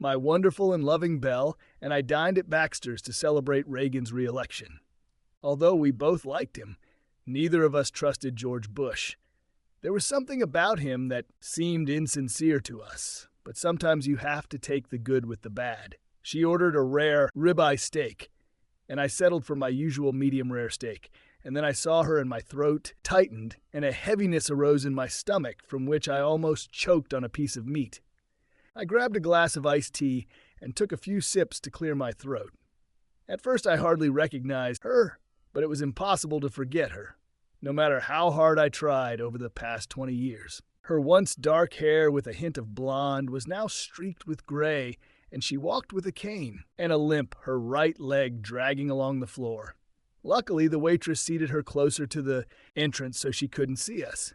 my wonderful and loving Belle, and I dined at Baxter's to celebrate Reagan's re-election. Although we both liked him, neither of us trusted George Bush. There was something about him that seemed insincere to us, but sometimes you have to take the good with the bad. She ordered a rare ribeye steak, and I settled for my usual medium-rare steak, and then I saw her and my throat tightened, and a heaviness arose in my stomach from which I almost choked on a piece of meat. I grabbed a glass of iced tea and took a few sips to clear my throat. At first I hardly recognized her, but it was impossible to forget her, no matter how hard I tried over the past 20 years. Her once dark hair with a hint of blonde was now streaked with gray, and she walked with a cane and a limp, her right leg dragging along the floor. Luckily, the waitress seated her closer to the entrance so she couldn't see us.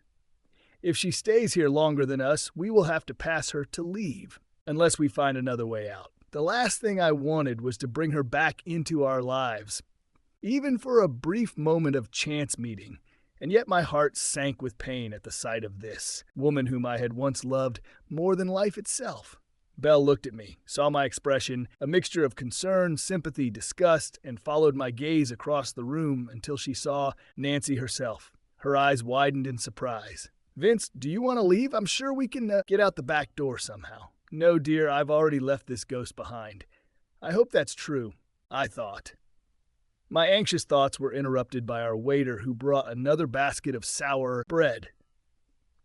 If she stays here longer than us, we will have to pass her to leave, unless we find another way out. The last thing I wanted was to bring her back into our lives, even for a brief moment of chance meeting, and yet my heart sank with pain at the sight of this woman whom I had once loved more than life itself. Belle looked at me, saw my expression, a mixture of concern, sympathy, disgust, and followed my gaze across the room until she saw Nancy herself. Her eyes widened in surprise. "Vince, do you want to leave? I'm sure we can get out the back door somehow." "No, dear, I've already left this ghost behind." "I hope that's true," I thought. My anxious thoughts were interrupted by our waiter who brought another basket of sour bread.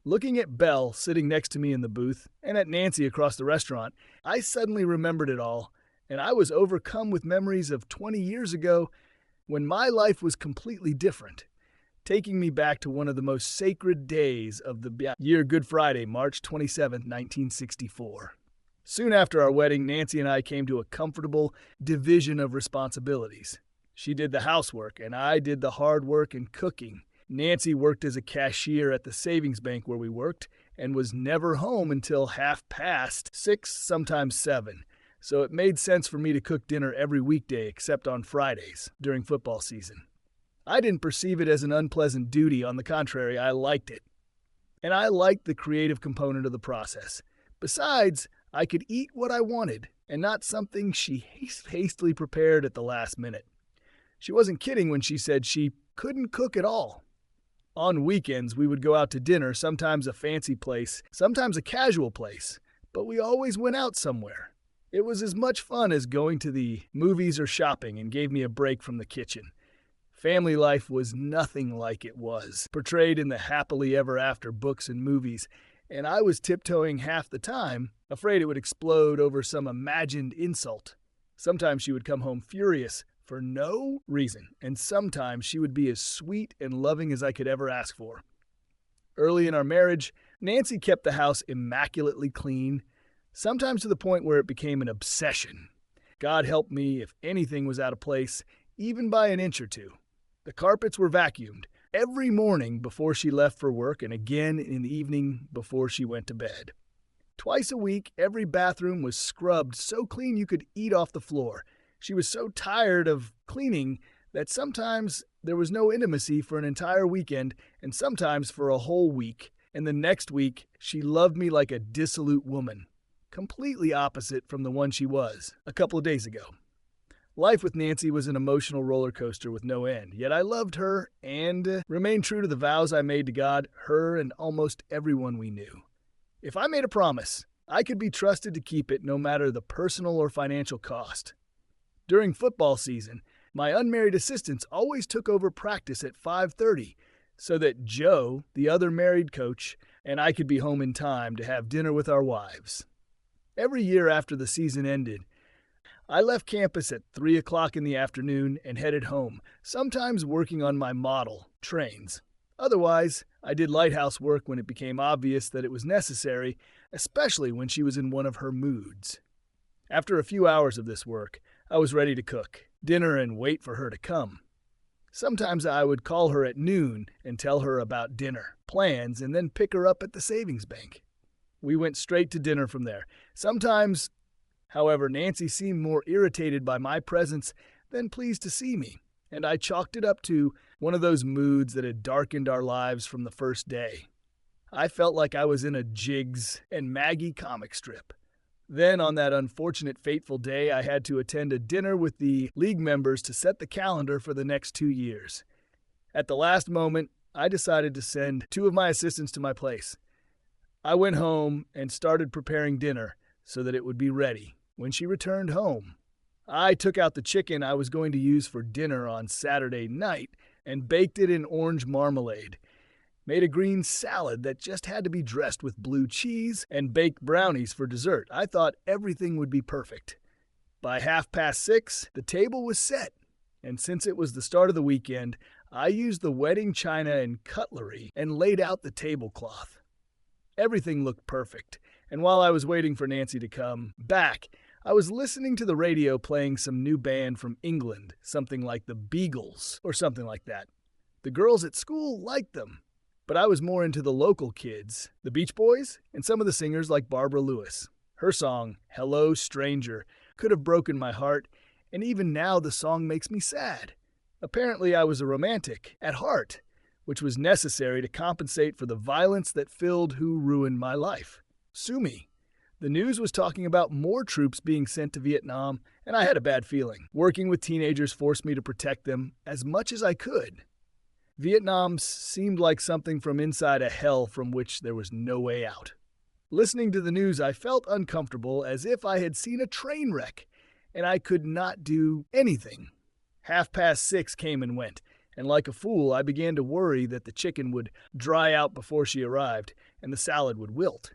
Looking at Belle sitting next to me in the booth, and at Nancy across the restaurant, I suddenly remembered it all, and I was overcome with memories of 20 years ago when my life was completely different, taking me back to one of the most sacred days of the year, Good Friday, March 27, 1964. Soon after our wedding, Nancy and I came to a comfortable division of responsibilities. She did the housework, and I did the hard work and cooking. Nancy worked as a cashier at the savings bank where we worked and was never home until 6:30, sometimes 7. So it made sense for me to cook dinner every weekday except on Fridays during football season. I didn't perceive it as an unpleasant duty. On the contrary, I liked it. And I liked the creative component of the process. Besides, I could eat what I wanted and not something she hastily prepared at the last minute. She wasn't kidding when she said she couldn't cook at all. On weekends, we would go out to dinner, sometimes a fancy place, sometimes a casual place, but we always went out somewhere. It was as much fun as going to the movies or shopping and gave me a break from the kitchen. Family life was nothing like it was portrayed in the happily ever after books and movies, and I was tiptoeing half the time, afraid it would explode over some imagined insult. Sometimes she would come home furious for no reason, and sometimes she would be as sweet and loving as I could ever ask for. Early in our marriage, Nancy kept the house immaculately clean, sometimes to the point where it became an obsession. God help me if anything was out of place, even by an inch or two. The carpets were vacuumed every morning before she left for work and again in the evening before she went to bed. Twice a week, every bathroom was scrubbed so clean you could eat off the floor. She was so tired of cleaning that sometimes there was no intimacy for an entire weekend and sometimes for a whole week. And the next week, she loved me like a dissolute woman, completely opposite from the one she was a couple of days ago. Life with Nancy was an emotional roller coaster with no end, yet I loved her and remained true to the vows I made to God, her, and almost everyone we knew. If I made a promise, I could be trusted to keep it no matter the personal or financial cost. During football season, my unmarried assistants always took over practice at 5:30 so that Joe, the other married coach, and I could be home in time to have dinner with our wives. Every year after the season ended, I left campus at 3 o'clock in the afternoon and headed home, sometimes working on my model trains. Otherwise, I did lighthouse work when it became obvious that it was necessary, especially when she was in one of her moods. After a few hours of this work, I was ready to cook dinner and wait for her to come. Sometimes I would call her at noon and tell her about dinner plans and then pick her up at the savings bank. We went straight to dinner from there. Sometimes, however, Nancy seemed more irritated by my presence than pleased to see me, and I chalked it up to one of those moods that had darkened our lives from the first day. I felt like I was in a Jiggs and Maggie comic strip. Then, on that unfortunate fateful day, I had to attend a dinner with the league members to set the calendar for the next 2 years. At the last moment, I decided to send 2 of my assistants to my place. I went home and started preparing dinner so that it would be ready when she returned home. I took out the chicken I was going to use for dinner on Saturday night and baked it in orange marmalade. Made a green salad that just had to be dressed with blue cheese and baked brownies for dessert. I thought everything would be perfect. By 6:30, the table was set, and since it was the start of the weekend, I used the wedding china and cutlery and laid out the tablecloth. Everything looked perfect, and while I was waiting for Nancy to come back, I was listening to the radio playing some new band from England, something like the Beagles or something like that. The girls at school liked them, but I was more into the local kids, the Beach Boys, and some of the singers like Barbara Lewis. Her song, Hello Stranger, could have broken my heart, and even now the song makes me sad. Apparently I was a romantic at heart, which was necessary to compensate for the violence that filled Who Ruined My Life. Sue me. The news was talking about more troops being sent to Vietnam, and I had a bad feeling. Working with teenagers forced me to protect them as much as I could. Vietnam seemed like something from inside a hell from which there was no way out. Listening to the news, I felt uncomfortable, as if I had seen a train wreck, and I could not do anything. 6:30 came and went, and like a fool, I began to worry that the chicken would dry out before she arrived, and the salad would wilt.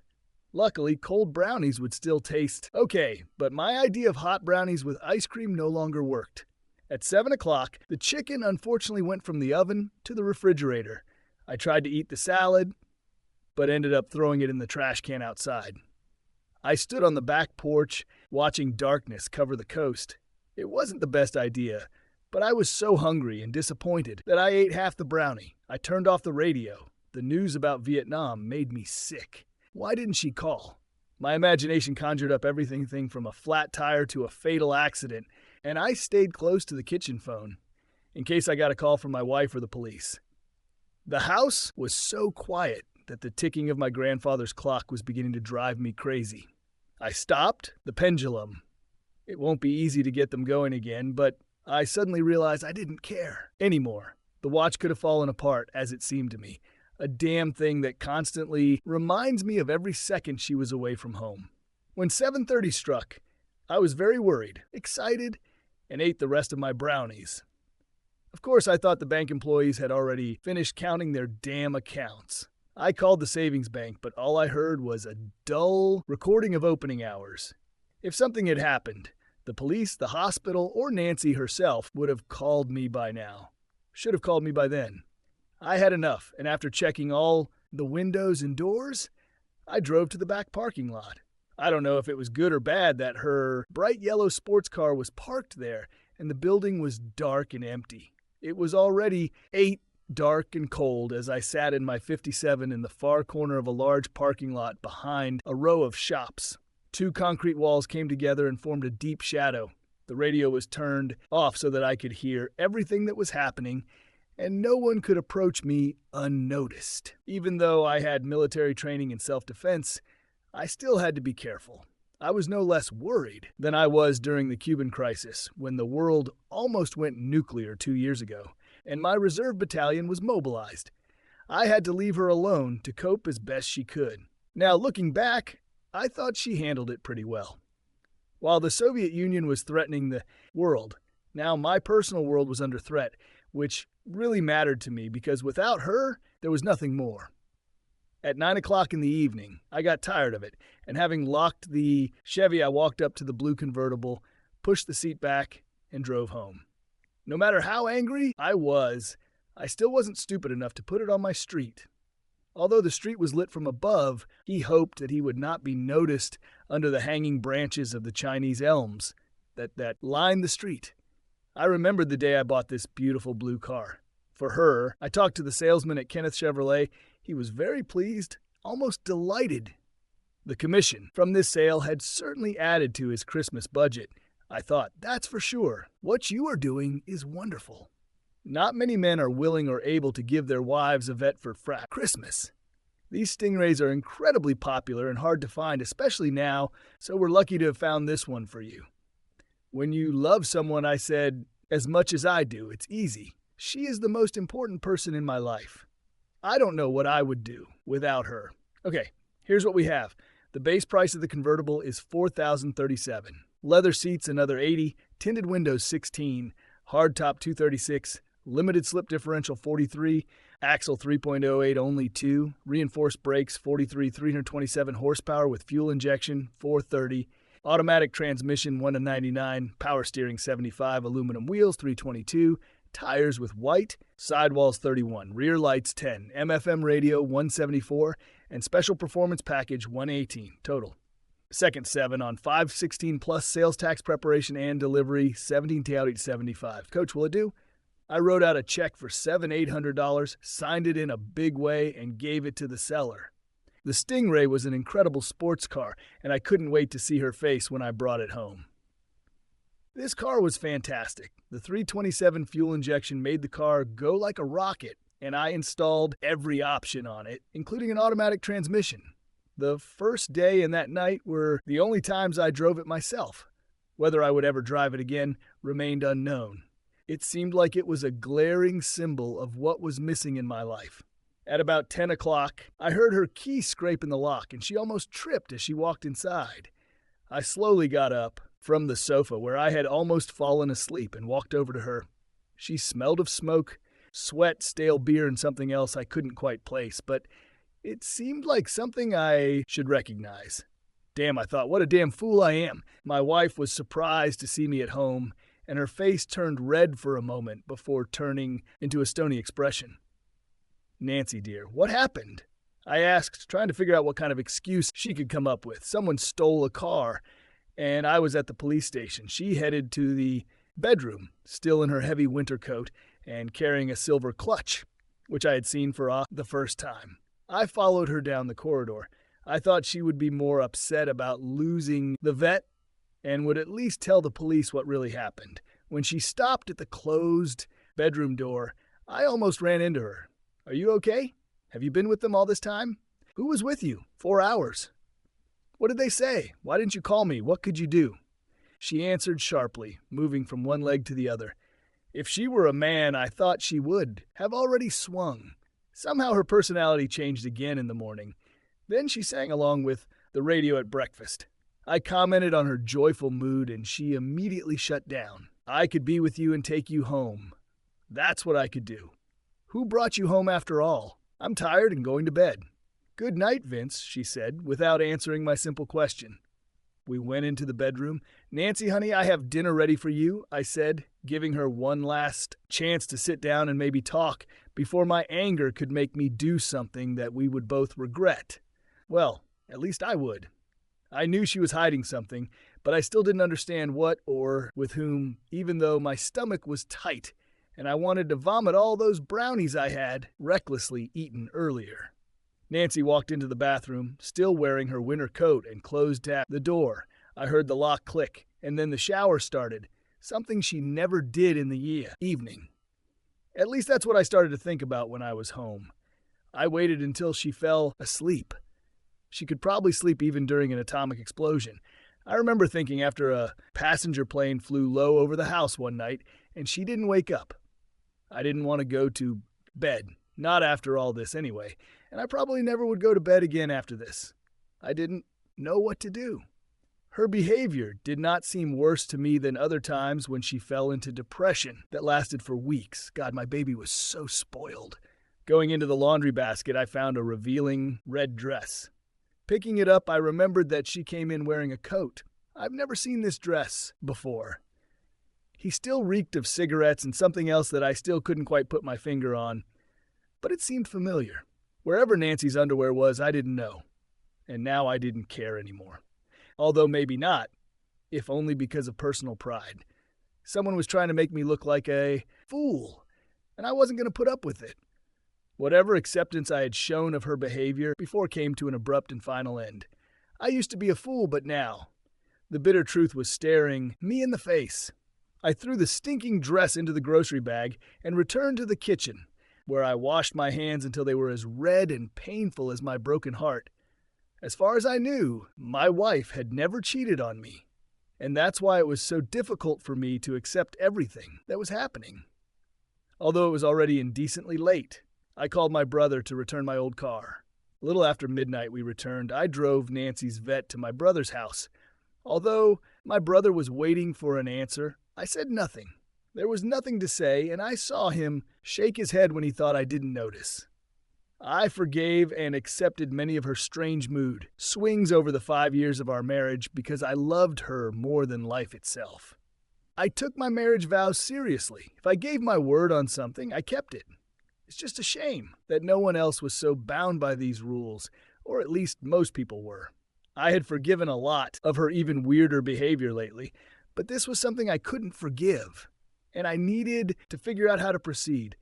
Luckily, cold brownies would still taste okay, but my idea of hot brownies with ice cream no longer worked. At 7 o'clock, the chicken unfortunately went from the oven to the refrigerator. I tried to eat the salad, but ended up throwing it in the trash can outside. I stood on the back porch, watching darkness cover the coast. It wasn't the best idea, but I was so hungry and disappointed that I ate half the brownie. I turned off the radio. The news about Vietnam made me sick. Why didn't she call? My imagination conjured up everything from a flat tire to a fatal accident, and I stayed close to the kitchen phone, in case I got a call from my wife or the police. The house was so quiet that the ticking of my grandfather's clock was beginning to drive me crazy. I stopped the pendulum. It won't be easy to get them going again, but I suddenly realized I didn't care anymore. The watch could have fallen apart, as it seemed to me. A damn thing that constantly reminds me of every second she was away from home. When 7:30 struck, I was very worried, excited, and ate the rest of my brownies. Of course, I thought the bank employees had already finished counting their damn accounts. I called the savings bank, but all I heard was a dull recording of opening hours. If something had happened, the police, the hospital, or Nancy herself would have called me by now. Should have called me by then. I had enough, and after checking all the windows and doors, I drove to the back parking lot. I don't know if it was good or bad that her bright yellow sports car was parked there, and the building was dark and empty. It was already 8, dark and cold, as I sat in my 57 in the far corner of a large parking lot behind a row of shops. 2 concrete walls came together and formed a deep shadow. The radio was turned off so that I could hear everything that was happening, and no one could approach me unnoticed. Even though I had military training in self-defense, I still had to be careful. I was no less worried than I was during the Cuban crisis, when the world almost went nuclear 2 years ago, and my reserve battalion was mobilized. I had to leave her alone to cope as best she could. Now, looking back, I thought she handled it pretty well. While the Soviet Union was threatening the world, now my personal world was under threat, which really mattered to me because without her, there was nothing more. At 9 o'clock in the evening, I got tired of it, and having locked the Chevy, I walked up to the blue convertible, pushed the seat back, and drove home. No matter how angry I was, I still wasn't stupid enough to put it on my street. Although the street was lit from above, he hoped that he would not be noticed under the hanging branches of the Chinese elms that lined the street. I remembered the day I bought this beautiful blue car. For her, I talked to the salesman at Kenneth Chevrolet. He was very pleased, almost delighted. The commission from this sale had certainly added to his Christmas budget. I thought, that's for sure. What you are doing is wonderful. Not many men are willing or able to give their wives a Vette for Christmas. These Stingrays are incredibly popular and hard to find, especially now, so we're lucky to have found this one for you. When you love someone, I said, as much as I do, it's easy. She is the most important person in my life. I don't know what I would do without her. Okay, here's what we have. The base price of the convertible is $4,037. Leather seats another $80, tinted windows $16, hardtop $236, limited slip differential $43, axle 3.08 only $2, reinforced brakes 327 horsepower with fuel injection $430, automatic transmission $199, power steering $75, aluminum wheels $322, tires with white, sidewalls $31, rear lights $10, MFM radio $174, and special performance package $118 total. Second 7 on 516 plus sales tax preparation and delivery, $17,875. Coach, will it do? I wrote out a check for $700-800, signed it in a big way, and gave it to the seller. The Stingray was an incredible sports car, and I couldn't wait to see her face when I brought it home. This car was fantastic. The 327 fuel injection made the car go like a rocket, and I installed every option on it, including an automatic transmission. The first day and that night were the only times I drove it myself. Whether I would ever drive it again remained unknown. It seemed like it was a glaring symbol of what was missing in my life. At about 10 o'clock, I heard her key scrape in the lock, and she almost tripped as she walked inside. I slowly got up from the sofa where I had almost fallen asleep and walked over to her. She smelled of smoke, sweat, stale beer, and something else I couldn't quite place, but it seemed like something I should recognize. Damn, I thought, what a damn fool I am. My wife was surprised to see me at home, and her face turned red for a moment before turning into a stony expression. Nancy, dear, what happened? I asked, trying to figure out what kind of excuse she could come up with. Someone stole a car, and I was at the police station. She headed to the bedroom, still in her heavy winter coat and carrying a silver clutch, which I had seen for the first time. I followed her down the corridor. I thought she would be more upset about losing the vet and would at least tell the police what really happened. When she stopped at the closed bedroom door, I almost ran into her. Are you okay? Have you been with them all this time? Who was with you? 4 hours. What did they say? Why didn't you call me? What could you do? She answered sharply, moving from one leg to the other. If she were a man, I thought she would have already swung. Somehow her personality changed again in the morning. Then she sang along with the radio at breakfast. I commented on her joyful mood, and she immediately shut down. I could be with you and take you home. That's what I could do. Who brought you home after all? I'm tired and going to bed. Good night, Vince, she said, without answering my simple question. We went into the bedroom. Nancy, honey, I have dinner ready for you, I said, giving her one last chance to sit down and maybe talk before my anger could make me do something that we would both regret. Well, at least I would. I knew she was hiding something, but I still didn't understand what or with whom, even though my stomach was tight and I wanted to vomit all those brownies I had recklessly eaten earlier. Nancy walked into the bathroom, still wearing her winter coat, and closed the door. I heard the lock click, and then the shower started, something she never did in the evening. At least that's what I started to think about when I was home. I waited until she fell asleep. She could probably sleep even during an atomic explosion. I remember thinking after a passenger plane flew low over the house one night, and she didn't wake up. I didn't want to go to bed, not after all this anyway, and I probably never would go to bed again after this. I didn't know what to do. Her behavior did not seem worse to me than other times when she fell into depression that lasted for weeks. God, my baby was so spoiled. Going into the laundry basket, I found a revealing red dress. Picking it up, I remembered that she came in wearing a coat. I've never seen this dress before. He still reeked of cigarettes and something else that I still couldn't quite put my finger on, but it seemed familiar. Wherever Nancy's underwear was, I didn't know, and now I didn't care anymore. Although maybe not, if only because of personal pride. Someone was trying to make me look like a fool, and I wasn't going to put up with it. Whatever acceptance I had shown of her behavior before came to an abrupt and final end. I used to be a fool, but now the bitter truth was staring me in the face. I threw the stinking dress into the grocery bag and returned to the kitchen. where I washed my hands until they were as red and painful as my broken heart. As far as I knew, my wife had never cheated on me, and that's why it was so difficult for me to accept everything that was happening. Although it was already indecently late, I called my brother to return my old car. A little after midnight we returned. I drove Nancy's vet to my brother's house. Although my brother was waiting for an answer, I said nothing. There was nothing to say, and I saw him shake his head when he thought I didn't notice. I forgave and accepted many of her strange mood swings over the 5 years of our marriage because I loved her more than life itself. I took my marriage vows seriously. If I gave my word on something, I kept it. It's just a shame that no one else was so bound by these rules, or at least most people were. I had forgiven a lot of her even weirder behavior lately, but this was something I couldn't forgive, and I needed to figure out how to proceed.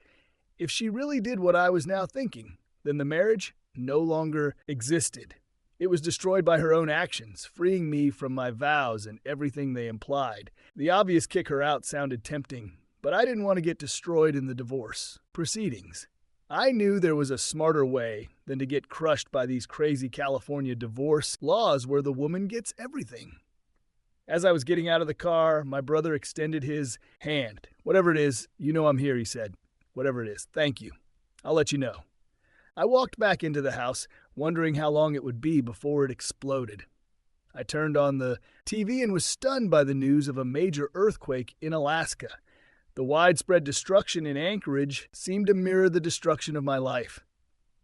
If she really did what I was now thinking, then the marriage no longer existed. It was destroyed by her own actions, freeing me from my vows and everything they implied. The obvious kick her out sounded tempting, but I didn't want to get destroyed in the divorce proceedings. I knew there was a smarter way than to get crushed by these crazy California divorce laws where the woman gets everything. As I was getting out of the car, my brother extended his hand. "Whatever it is, you know I'm here," he said. "Whatever it is, thank you. I'll let you know." I walked back into the house, wondering how long it would be before it exploded. I turned on the TV and was stunned by the news of a major earthquake in Alaska. The widespread destruction in Anchorage seemed to mirror the destruction of my life.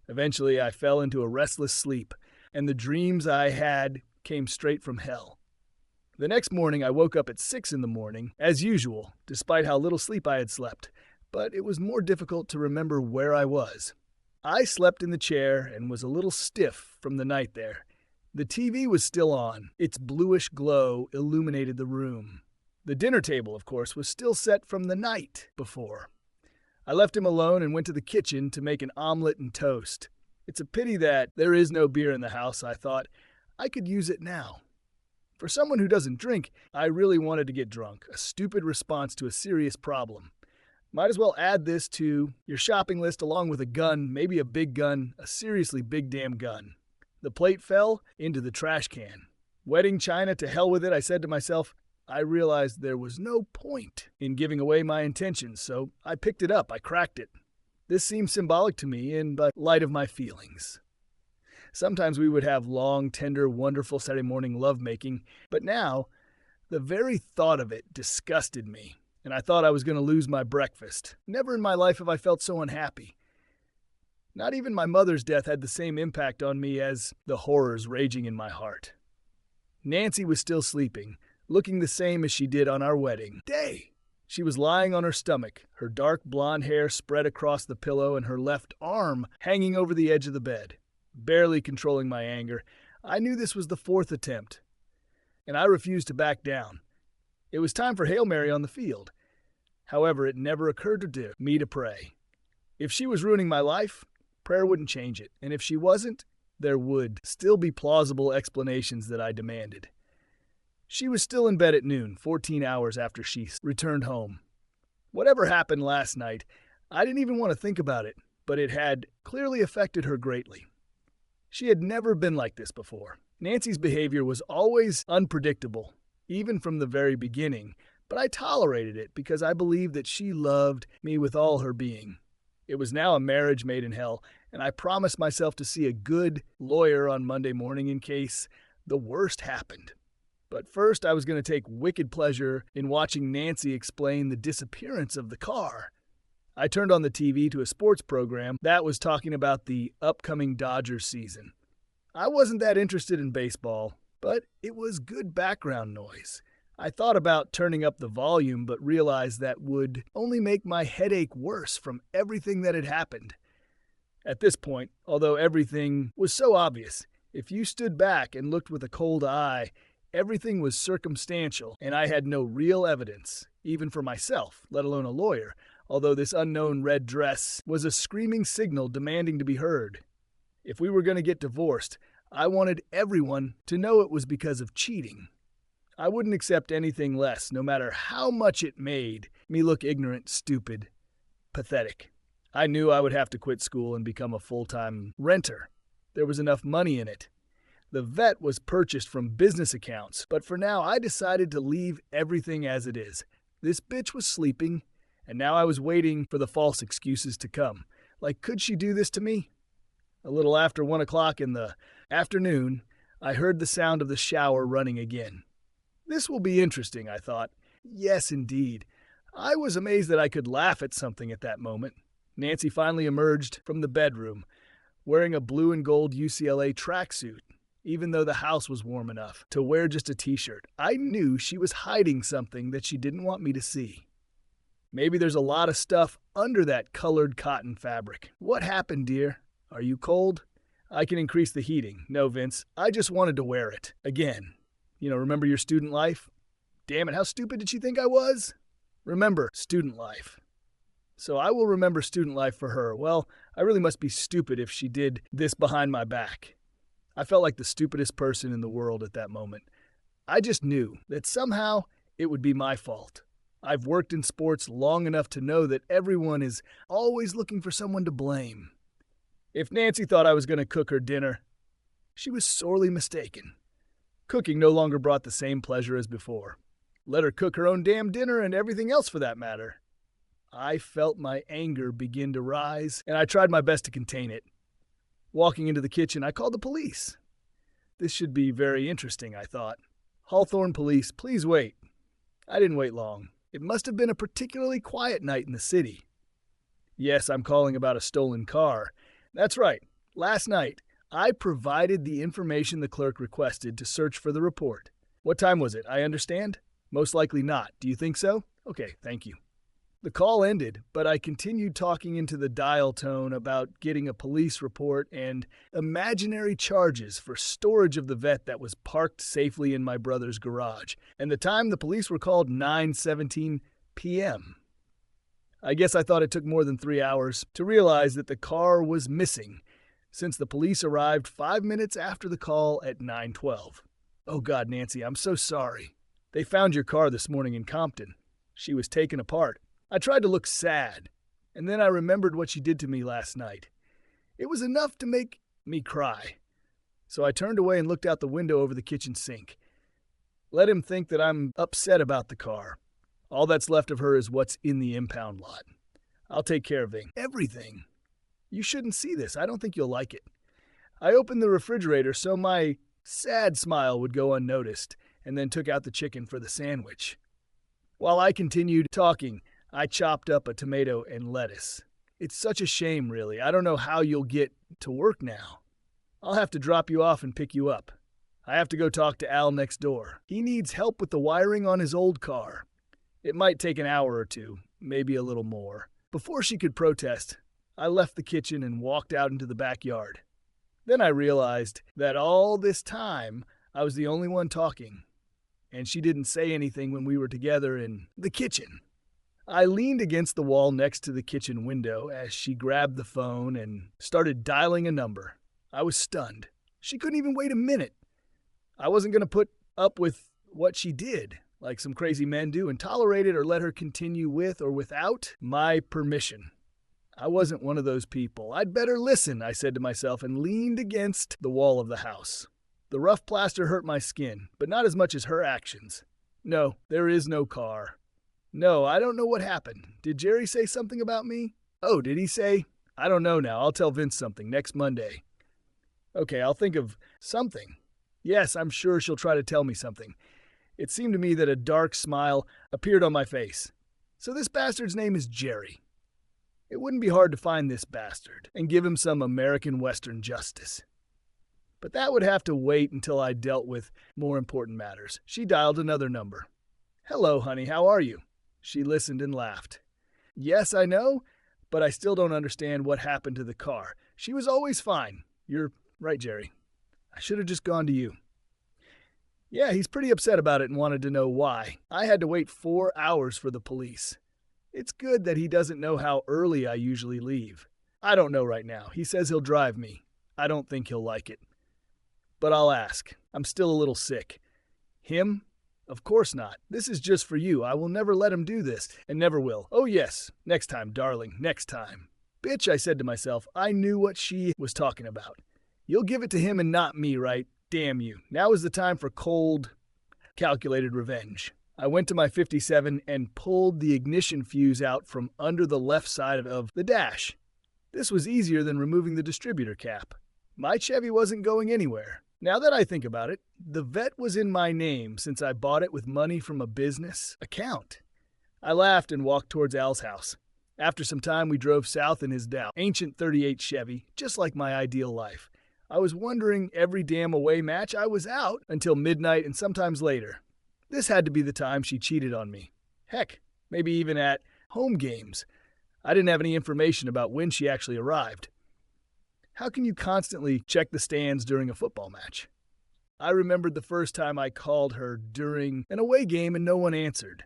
Eventually, I fell into a restless sleep, and the dreams I had came straight from hell. The next morning, I woke up at 6 in the morning, as usual, despite how little sleep I had slept, but it was more difficult to remember where I was. I slept in the chair and was a little stiff from the night there. The TV was still on. Its bluish glow illuminated the room. The dinner table, of course, was still set from the night before. I left him alone and went to the kitchen to make an omelet and toast. It's a pity that there is no beer in the house, I thought. I could use it now. For someone who doesn't drink, I really wanted to get drunk, a stupid response to a serious problem. Might as well add this to your shopping list along with a gun, maybe a big gun, a seriously big damn gun. The plate fell into the trash can. Wedding china, to hell with it, I said to myself. I realized there was no point in giving away my intentions, so I picked it up, I cracked it. This seemed symbolic to me in the light of my feelings. Sometimes we would have long, tender, wonderful Saturday morning lovemaking, but now the very thought of it disgusted me. And I thought I was going to lose my breakfast. Never in my life have I felt so unhappy. Not even my mother's death had the same impact on me as the horrors raging in my heart. Nancy was still sleeping, looking the same as she did on our wedding day. She was lying on her stomach, her dark blonde hair spread across the pillow and her left arm hanging over the edge of the bed. Barely controlling my anger, I knew this was the 4th attempt, and I refused to back down. It was time for Hail Mary on the field. However, it never occurred to me to pray. If she was ruining my life, prayer wouldn't change it, and if she wasn't, there would still be plausible explanations that I demanded. She was still in bed at noon, 14 hours after she returned home. Whatever happened last night, I didn't even want to think about it, but it had clearly affected her greatly. She had never been like this before. Nancy's behavior was always unpredictable, even from the very beginning, but I tolerated it because I believed that she loved me with all her being. It was now a marriage made in hell, and I promised myself to see a good lawyer on Monday morning in case the worst happened. But first, I was going to take wicked pleasure in watching Nancy explain the disappearance of the car. I turned on the TV to a sports program that was talking about the upcoming Dodgers season. I wasn't that interested in baseball, but it was good background noise. I thought about turning up the volume, but realized that would only make my headache worse from everything that had happened. At this point, although everything was so obvious, if you stood back and looked with a cold eye, everything was circumstantial, and I had no real evidence, even for myself, let alone a lawyer, although this unknown red dress was a screaming signal demanding to be heard. If we were going to get divorced, I wanted everyone to know it was because of cheating. I wouldn't accept anything less, no matter how much it made me look ignorant, stupid, pathetic. I knew I would have to quit school and become a full-time renter. There was enough money in it. The vet was purchased from business accounts, but for now I decided to leave everything as it is. This bitch was sleeping, and now I was waiting for the false excuses to come. Like, could she do this to me? A little after 1 o'clock in the afternoon, I heard the sound of the shower running again. This will be interesting, I thought. Yes, indeed. I was amazed that I could laugh at something at that moment. Nancy finally emerged from the bedroom, wearing a blue and gold UCLA tracksuit, even though the house was warm enough to wear just a t-shirt. I knew she was hiding something that she didn't want me to see. Maybe there's a lot of stuff under that colored cotton fabric. What happened, dear? Are you cold? I can increase the heating. No, Vince, I just wanted to wear it. Again. Remember your student life? Damn it, how stupid did she think I was? Remember student life. So I will remember student life for her. Well, I really must be stupid if she did this behind my back. I felt like the stupidest person in the world at that moment. I just knew that somehow it would be my fault. I've worked in sports long enough to know that everyone is always looking for someone to blame. If Nancy thought I was going to cook her dinner, she was sorely mistaken. Cooking no longer brought the same pleasure as before. Let her cook her own damn dinner and everything else for that matter. I felt my anger begin to rise, and I tried my best to contain it. Walking into the kitchen, I called the police. This should be very interesting, I thought. Hawthorne Police, please wait. I didn't wait long. It must have been a particularly quiet night in the city. Yes, I'm calling about a stolen car. That's right. Last night, I provided the information the clerk requested to search for the report. What time was it? I understand? Most likely not. Do you think so? Okay, thank you. The call ended, but I continued talking into the dial tone about getting a police report and imaginary charges for storage of the vet that was parked safely in my brother's garage. And the time the police were called, 9:17 p.m. I guess I thought it took more than 3 hours to realize that the car was missing, since the police arrived 5 minutes after the call at 9:12. Oh God, Nancy, I'm so sorry. They found your car this morning in Compton. She was taken apart. I tried to look sad, and then I remembered what she did to me last night. It was enough to make me cry. So I turned away and looked out the window over the kitchen sink. Let him think that I'm upset about the car. All that's left of her is what's in the impound lot. I'll take care of everything. You shouldn't see this. I don't think you'll like it. I opened the refrigerator so my sad smile would go unnoticed, and then took out the chicken for the sandwich. While I continued talking, I chopped up a tomato and lettuce. It's such a shame, really. I don't know how you'll get to work now. I'll have to drop you off and pick you up. I have to go talk to Al next door. He needs help with the wiring on his old car. It might take an hour or two, maybe a little more. Before she could protest, I left the kitchen and walked out into the backyard. Then I realized that all this time I was the only one talking, and she didn't say anything when we were together in the kitchen. I leaned against the wall next to the kitchen window as she grabbed the phone and started dialing a number. I was stunned. She couldn't even wait a minute. I wasn't going to put up with what she did, like some crazy men do, and tolerate it or let her continue with or without my permission. I wasn't one of those people. I'd better listen, I said to myself, and leaned against the wall of the house. The rough plaster hurt my skin, but not as much as her actions. No, there is no car. No, I don't know what happened. Did Jerry say something about me? Oh, did he say? I don't know now. I'll tell Vince something next Monday. Okay, I'll think of something. Yes, I'm sure she'll try to tell me something. It seemed to me that a dark smile appeared on my face. So this bastard's name is Jerry. It wouldn't be hard to find this bastard and give him some American Western justice. But that would have to wait until I dealt with more important matters. She dialed another number. Hello, honey, how are you? She listened and laughed. Yes, I know, but I still don't understand what happened to the car. She was always fine. You're right, Jerry. I should have just gone to you. Yeah, he's pretty upset about it and wanted to know why. I had to wait 4 hours for the police. It's good that he doesn't know how early I usually leave. I don't know right now. He says he'll drive me. I don't think he'll like it. But I'll ask. I'm still a little sick. Him? Of course not. This is just for you. I will never let him do this, and never will. Oh yes, next time, darling, next time. Bitch, I said to myself, I knew what she was talking about. You'll give it to him and not me, right? Damn you. Now is the time for cold, calculated revenge. I went to my 57 and pulled the ignition fuse out from under the left side of the dash. This was easier than removing the distributor cap. My Chevy wasn't going anywhere. Now that I think about it, the Vet was in my name since I bought it with money from a business account. I laughed and walked towards Al's house. After some time, we drove south in his Dow, ancient 38 Chevy, just like my ideal life. I was wondering every damn away match I was out until midnight and sometimes later. This had to be the time she cheated on me. Heck, maybe even at home games. I didn't have any information about when she actually arrived. How can you constantly check the stands during a football match? I remembered the first time I called her during an away game and no one answered.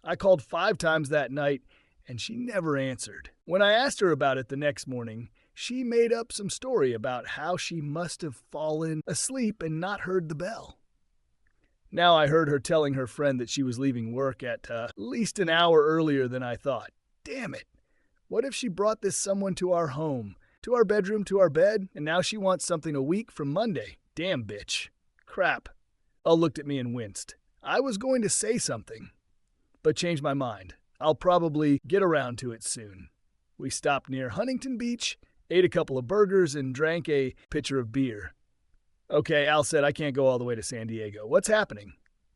I called 5 times that night and she never answered. When I asked her about it the next morning, she made up some story about how she must have fallen asleep and not heard the bell. Now I heard her telling her friend that she was leaving work at least an hour earlier than I thought. Damn it. What if she brought this someone to our home, to our bedroom, to our bed, and now she wants something a week from Monday? Damn bitch. Crap. Elle looked at me and winced. I was going to say something, but changed my mind. I'll probably get around to it soon. We stopped near Huntington Beach, ate a couple of burgers, and drank a pitcher of beer. Okay, Al said I can't go all the way to San Diego. What's happening?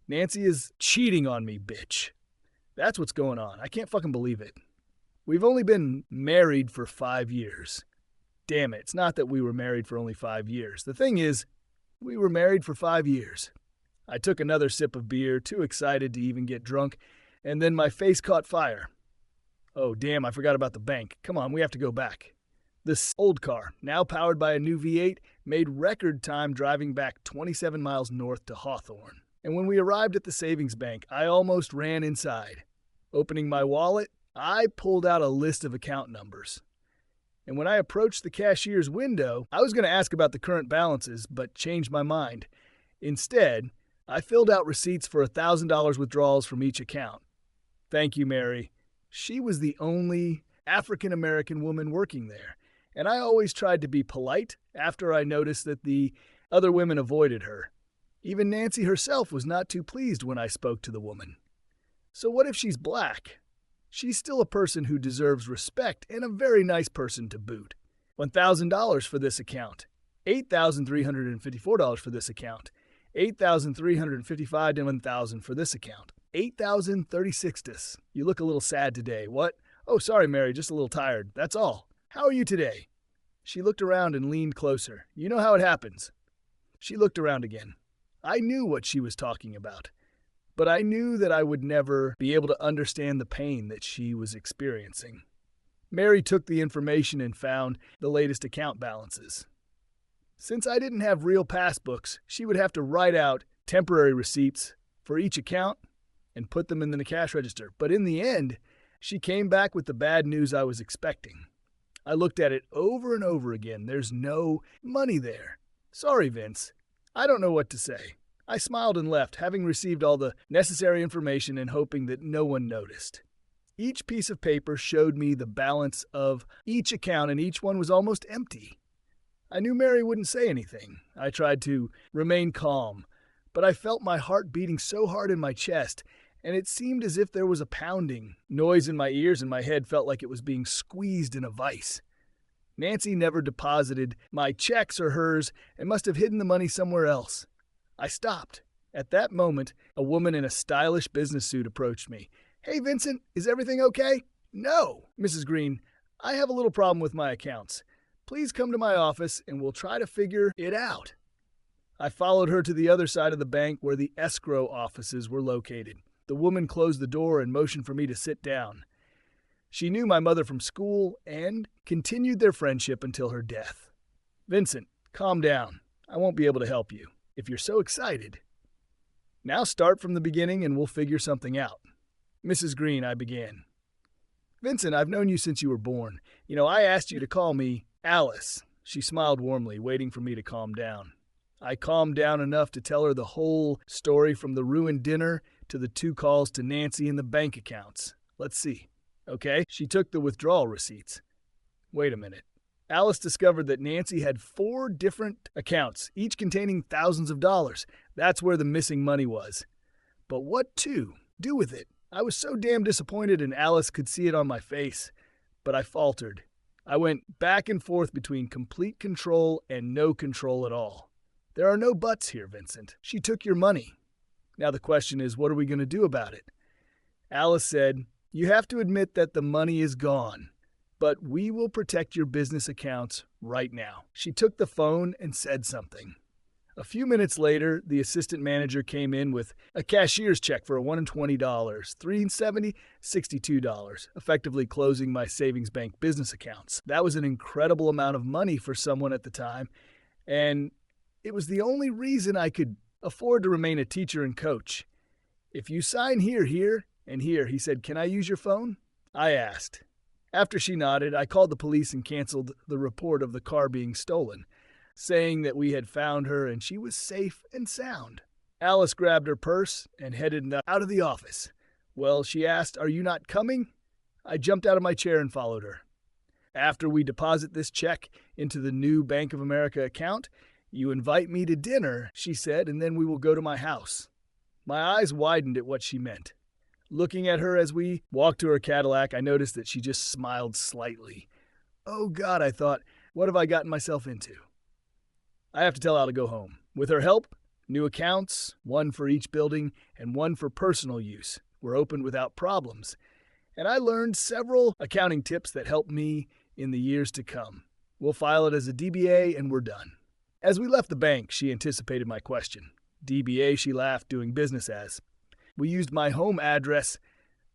Nancy is cheating on me, bitch. That's what's going on. I can't fucking believe it. We've only been married for 5 years. Damn it, it's not that we were married for only 5 years. The thing is, we were married for 5 years. I took another sip of beer, too excited to even get drunk, and then my face caught fire. Oh, damn, I forgot about the bank. Come on, we have to go back. This old car, now powered by a new V8, made record time driving back 27 miles north to Hawthorne. And when we arrived at the savings bank, I almost ran inside. Opening my wallet, I pulled out a list of account numbers. And when I approached the cashier's window, I was going to ask about the current balances, but changed my mind. Instead, I filled out receipts for $1,000 withdrawals from each account. Thank you, Mary. She was the only African-American woman working there, and I always tried to be polite after I noticed that the other women avoided her. Even Nancy herself was not too pleased when I spoke to the woman. So what if she's black? She's still a person who deserves respect and a very nice person to boot. $1,000 for this account. $8,354 for this account. $8,355 to $1,000 for this account. $8,036. You look a little sad today. What? Oh, sorry, Mary, just a little tired. That's all. How are you today? She looked around and leaned closer. You know how it happens. She looked around again. I knew what she was talking about, but I knew that I would never be able to understand the pain that she was experiencing. Mary took the information and found the latest account balances. Since I didn't have real passbooks, she would have to write out temporary receipts for each account and put them in the cash register. But in the end, she came back with the bad news I was expecting. I looked at it over and over again. There's no money there. Sorry, Vince. I don't know what to say. I smiled and left, having received all the necessary information and hoping that no one noticed. Each piece of paper showed me the balance of each account, and each one was almost empty. I knew Mary wouldn't say anything. I tried to remain calm, but I felt my heart beating so hard in my chest, and it seemed as if there was a pounding noise in my ears and my head felt like it was being squeezed in a vice. Nancy never deposited my checks or hers and must have hidden the money somewhere else. I stopped. At that moment, a woman in a stylish business suit approached me. Hey, Vincent, is everything okay? No, Mrs. Green, I have a little problem with my accounts. Please come to my office and we'll try to figure it out. I followed her to the other side of the bank where the escrow offices were located. The woman closed the door and motioned for me to sit down. She knew my mother from school and continued their friendship until her death. Vincent, calm down. I won't be able to help you. If you're so excited. Now start from the beginning and we'll figure something out. Mrs. Green, I began. Vincent, I've known you since you were born. I asked you to call me Alice. She smiled warmly, waiting for me to calm down. I calmed down enough to tell her the whole story from the ruined dinner to the 2 calls to Nancy and the bank accounts. Let's see. Okay, she took the withdrawal receipts. Wait a minute. Alice discovered that Nancy had 4 different accounts, each containing thousands of dollars. That's where the missing money was. But what to do with it? I was so damn disappointed, and Alice could see it on my face. But I faltered. I went back and forth between complete control and no control at all. There are no buts here, Vincent. She took your money. Now the question is, what are we going to do about it? Alice said, "You have to admit that the money is gone, but we will protect your business accounts right now." She took the phone and said something. A few minutes later, the assistant manager came in with a cashier's check for $120, $370, $62, effectively closing my savings bank business accounts. That was an incredible amount of money for someone at the time, and it was the only reason I could afford to remain a teacher and coach. "If you sign here, here, and here," he said, "can I use your phone?" I asked. After she nodded, I called the police and canceled the report of the car being stolen, saying that we had found her and she was safe and sound. Alice grabbed her purse and headed out of the office. Well, she asked, "Are you not coming?" I jumped out of my chair and followed her. "After we deposit this check into the new Bank of America account, you invite me to dinner," she said, "and then we will go to my house." My eyes widened at what she meant. Looking at her as we walked to her Cadillac, I noticed that she just smiled slightly. Oh God, I thought, what have I gotten myself into? I have to tell Al to go home. With her help, new accounts, one for each building and one for personal use, were opened without problems. And I learned several accounting tips that helped me in the years to come. We'll file it as a DBA and we're done. As we left the bank, she anticipated my question. DBA, she laughed, doing business as. We used my home address,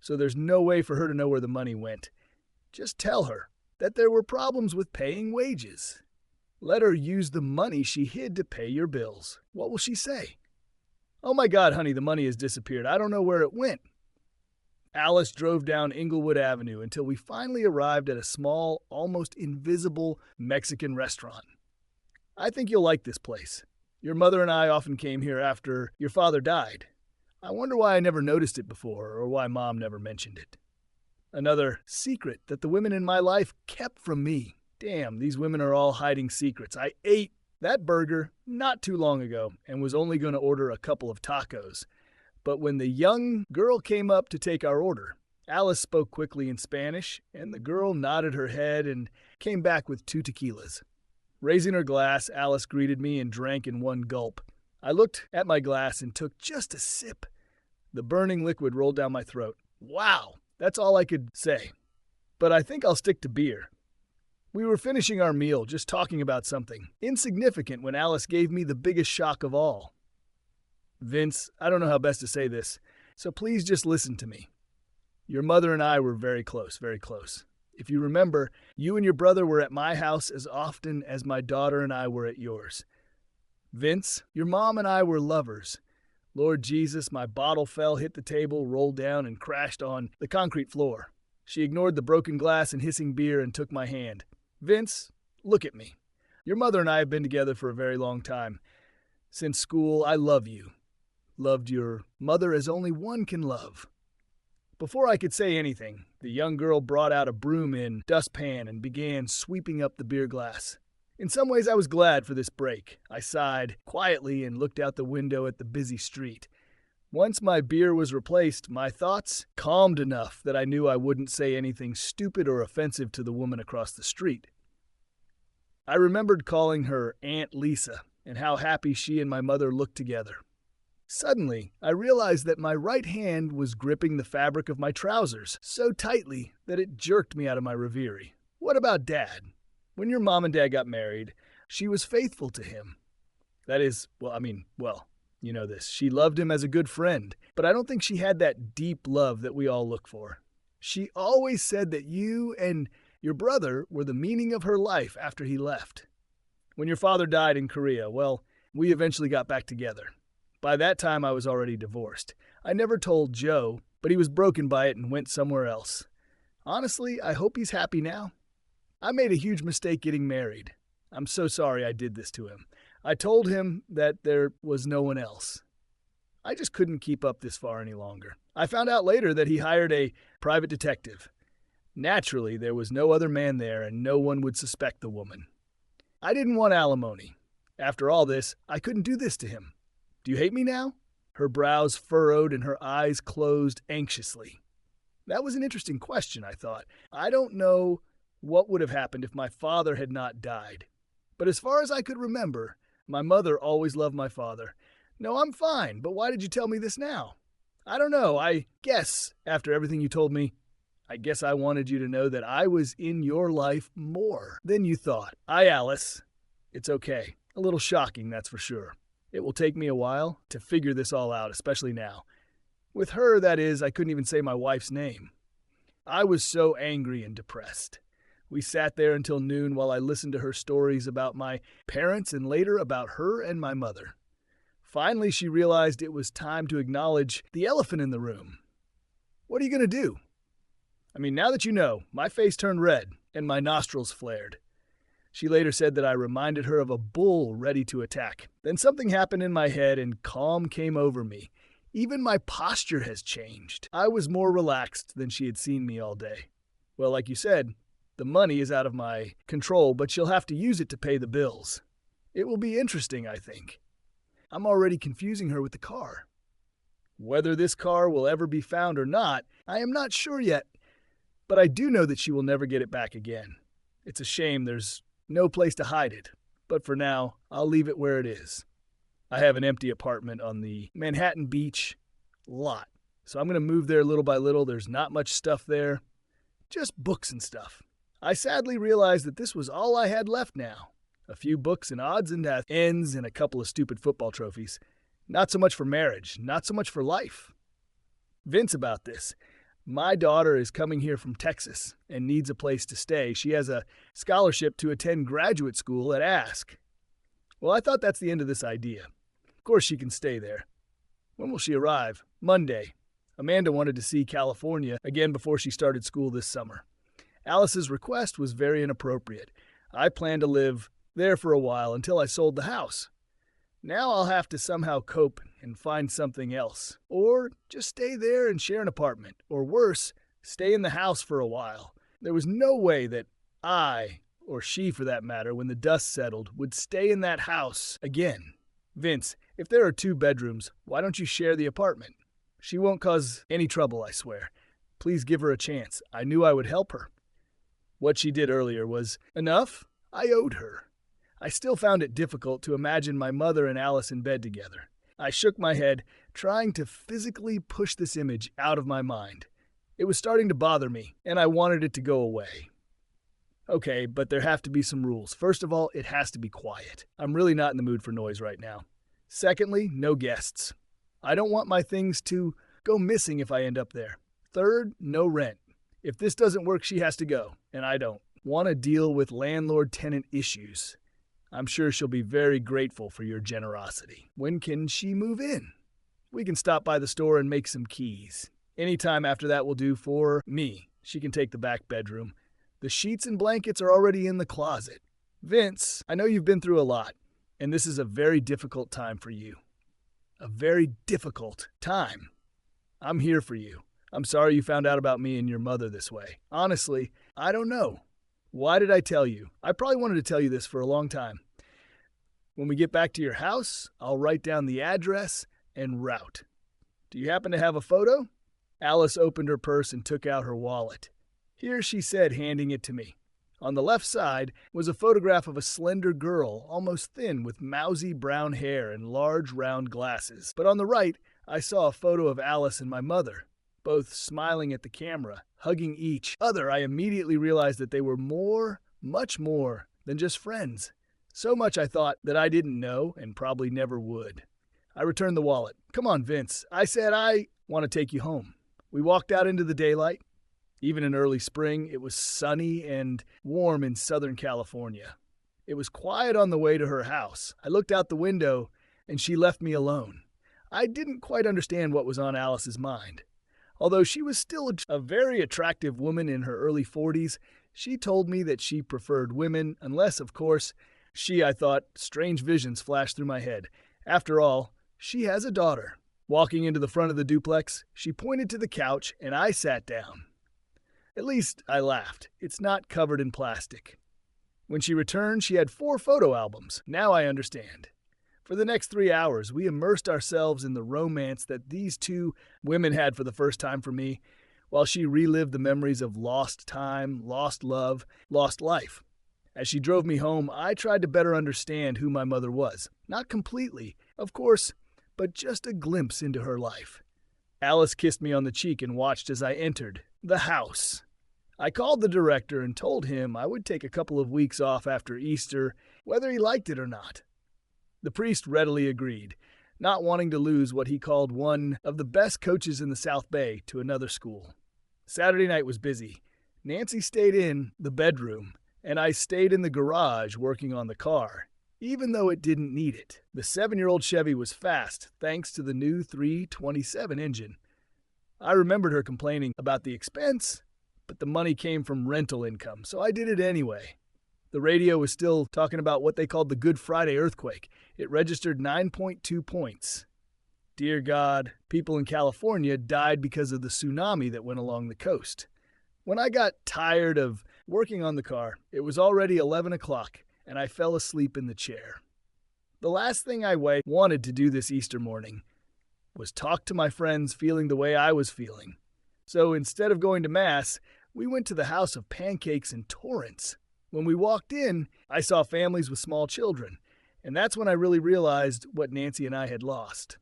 so there's no way for her to know where the money went. Just tell her that there were problems with paying wages. Let her use the money she hid to pay your bills. What will she say? "Oh my God, honey, the money has disappeared. I don't know where it went." Alice drove down Inglewood Avenue until we finally arrived at a small, almost invisible Mexican restaurant. "I think you'll like this place. Your mother and I often came here after your father died. I wonder why I never noticed it before, or why Mom never mentioned it." Another secret that the women in my life kept from me. Damn, these women are all hiding secrets. I ate that burger not too long ago and was only going to order a couple of tacos. But when the young girl came up to take our order, Alice spoke quickly in Spanish, and the girl nodded her head and came back with 2 tequilas. Raising her glass, Alice greeted me and drank in one gulp. I looked at my glass and took just a sip. The burning liquid rolled down my throat. Wow, that's all I could say. But I think I'll stick to beer. We were finishing our meal, just talking about something insignificant, when Alice gave me the biggest shock of all. "Vince, I don't know how best to say this, so please just listen to me. Your mother and I were very close, very close. If you remember, you and your brother were at my house as often as my daughter and I were at yours. Vince, your mom and I were lovers. Lord Jesus, my bottle fell, hit the table, rolled down, and crashed on the concrete floor. She ignored the broken glass and hissing beer and took my hand. Vince, look at me. Your mother and I have been together for a very long time. Since school, I love you. Loved your mother as only one can love." Before I could say anything, the young girl brought out a broom and dustpan and began sweeping up the beer glass. In some ways, I was glad for this break. I sighed quietly and looked out the window at the busy street. Once my beer was replaced, my thoughts calmed enough that I knew I wouldn't say anything stupid or offensive to the woman across the street. I remembered calling her Aunt Lisa and how happy she and my mother looked together. Suddenly, I realized that my right hand was gripping the fabric of my trousers so tightly that it jerked me out of my reverie. What about Dad? When your mom and Dad got married, she was faithful to him. That is, you know this. She loved him as a good friend, but I don't think she had that deep love that we all look for. She always said that you and your brother were the meaning of her life after he left. When your father died in Korea, we eventually got back together. By that time, I was already divorced. I never told Joe, but he was broken by it and went somewhere else. Honestly, I hope he's happy now. I made a huge mistake getting married. I'm so sorry I did this to him. I told him that there was no one else. I just couldn't keep up this far any longer. I found out later that he hired a private detective. Naturally, there was no other man there and no one would suspect the woman. I didn't want alimony. After all this, I couldn't do this to him. Do you hate me now? Her brows furrowed and her eyes closed anxiously. That was an interesting question, I thought. I don't know what would have happened if my father had not died. But as far as I could remember, my mother always loved my father. No, I'm fine, but why did you tell me this now? I don't know, I guess, after everything you told me, I guess I wanted you to know that I was in your life more than you thought. Alice. It's okay. A little shocking, that's for sure. It will take me a while to figure this all out, especially now. With her, that is, I couldn't even say my wife's name. I was so angry and depressed. We sat there until noon while I listened to her stories about my parents and later about her and my mother. Finally, she realized it was time to acknowledge the elephant in the room. What are you going to do? Now that you know, my face turned red and my nostrils flared. She later said that I reminded her of a bull ready to attack. Then something happened in my head and calm came over me. Even my posture has changed. I was more relaxed than she had seen me all day. Well, like you said, the money is out of my control, but she'll have to use it to pay the bills. It will be interesting, I think. I'm already confusing her with the car. Whether this car will ever be found or not, I am not sure yet, but I do know that she will never get it back again. It's a shame there's no place to hide it, but for now, I'll leave it where it is. I have an empty apartment on the Manhattan Beach lot, so I'm going to move there little by little. There's not much stuff there, just books and stuff. I sadly realized that this was all I had left now. A few books and odds and ends and a couple of stupid football trophies. Not so much for marriage, not so much for life. Vince about this. My daughter is coming here from Texas and needs a place to stay. She has a scholarship to attend graduate school at Ask. Well, I thought that's the end of this idea. Of course she can stay there. When will she arrive? Monday. Amanda wanted to see California again before she started school this summer. Alice's request was very inappropriate. I planned to live there for a while until I sold the house. Now I'll have to somehow cope and find something else. Or just stay there and share an apartment. Or worse, stay in the house for a while. There was no way that I, or she for that matter, when the dust settled, would stay in that house again. Vince, if there are 2 bedrooms, why don't you share the apartment? She won't cause any trouble, I swear. Please give her a chance. I knew I would help her. What she did earlier was enough. I owed her. I still found it difficult to imagine my mother and Alice in bed together. I shook my head, trying to physically push this image out of my mind. It was starting to bother me, and I wanted it to go away. Okay, but there have to be some rules. First of all, it has to be quiet. I'm really not in the mood for noise right now. Secondly, no guests. I don't want my things to go missing if I end up there. Third, no rent. If this doesn't work, she has to go, and I don't want to deal with landlord-tenant issues. I'm sure she'll be very grateful for your generosity. When can she move in? We can stop by the store and make some keys. Any time after that will do for me. She can take the back bedroom. The sheets and blankets are already in the closet. Vince, I know you've been through a lot, and this is a very difficult time for you. A very difficult time. I'm here for you. I'm sorry you found out about me and your mother this way. Honestly, I don't know. Why did I tell you? I probably wanted to tell you this for a long time. When we get back to your house, I'll write down the address and route. Do you happen to have a photo? Alice opened her purse and took out her wallet. Here, she said, handing it to me. On the left side was a photograph of a slender girl, almost thin, with mousy brown hair and large round glasses. But on the right, I saw a photo of Alice and my mother, both smiling at the camera, hugging each other. I immediately realized that they were much more than just friends. So much I thought that I didn't know and probably never would. I returned the wallet. Come on, Vince. I said I want to take you home. We walked out into the daylight. Even in early spring, it was sunny and warm in Southern California. It was quiet on the way to her house. I looked out the window, and she left me alone. I didn't quite understand what was on Alice's mind. Although she was still a very attractive woman in her early 40s, she told me that she preferred women, unless, of course, I thought, strange visions flashed through my head. After all, she has a daughter. Walking into the front of the duplex, she pointed to the couch, and I sat down. At least, I laughed. It's not covered in plastic. When she returned, she had 4 photo albums. Now I understand. For the next 3 hours, we immersed ourselves in the romance that these 2 women had for the first time for me, while she relived the memories of lost time, lost love, lost life. As she drove me home, I tried to better understand who my mother was. Not completely, of course, but just a glimpse into her life. Alice kissed me on the cheek and watched as I entered the house. I called the director and told him I would take a couple of weeks off after Easter, whether he liked it or not. The priest readily agreed, not wanting to lose what he called one of the best coaches in the South Bay to another school. Saturday night was busy. Nancy stayed in the bedroom, and I stayed in the garage working on the car, even though it didn't need it. The 7-year-old Chevy was fast, thanks to the new 327 engine. I remembered her complaining about the expense, but the money came from rental income, so I did it anyway. The radio was still talking about what they called the Good Friday earthquake. It registered 9.2 points. Dear God, people in California died because of the tsunami that went along the coast. When I got tired of working on the car, it was already 11 o'clock, and I fell asleep in the chair. The last thing I wanted to do this Easter morning was talk to my friends feeling the way I was feeling. So instead of going to Mass, we went to the House of Pancakes in Torrance. When we walked in, I saw families with small children, and that's when I really realized what Nancy and I had lost.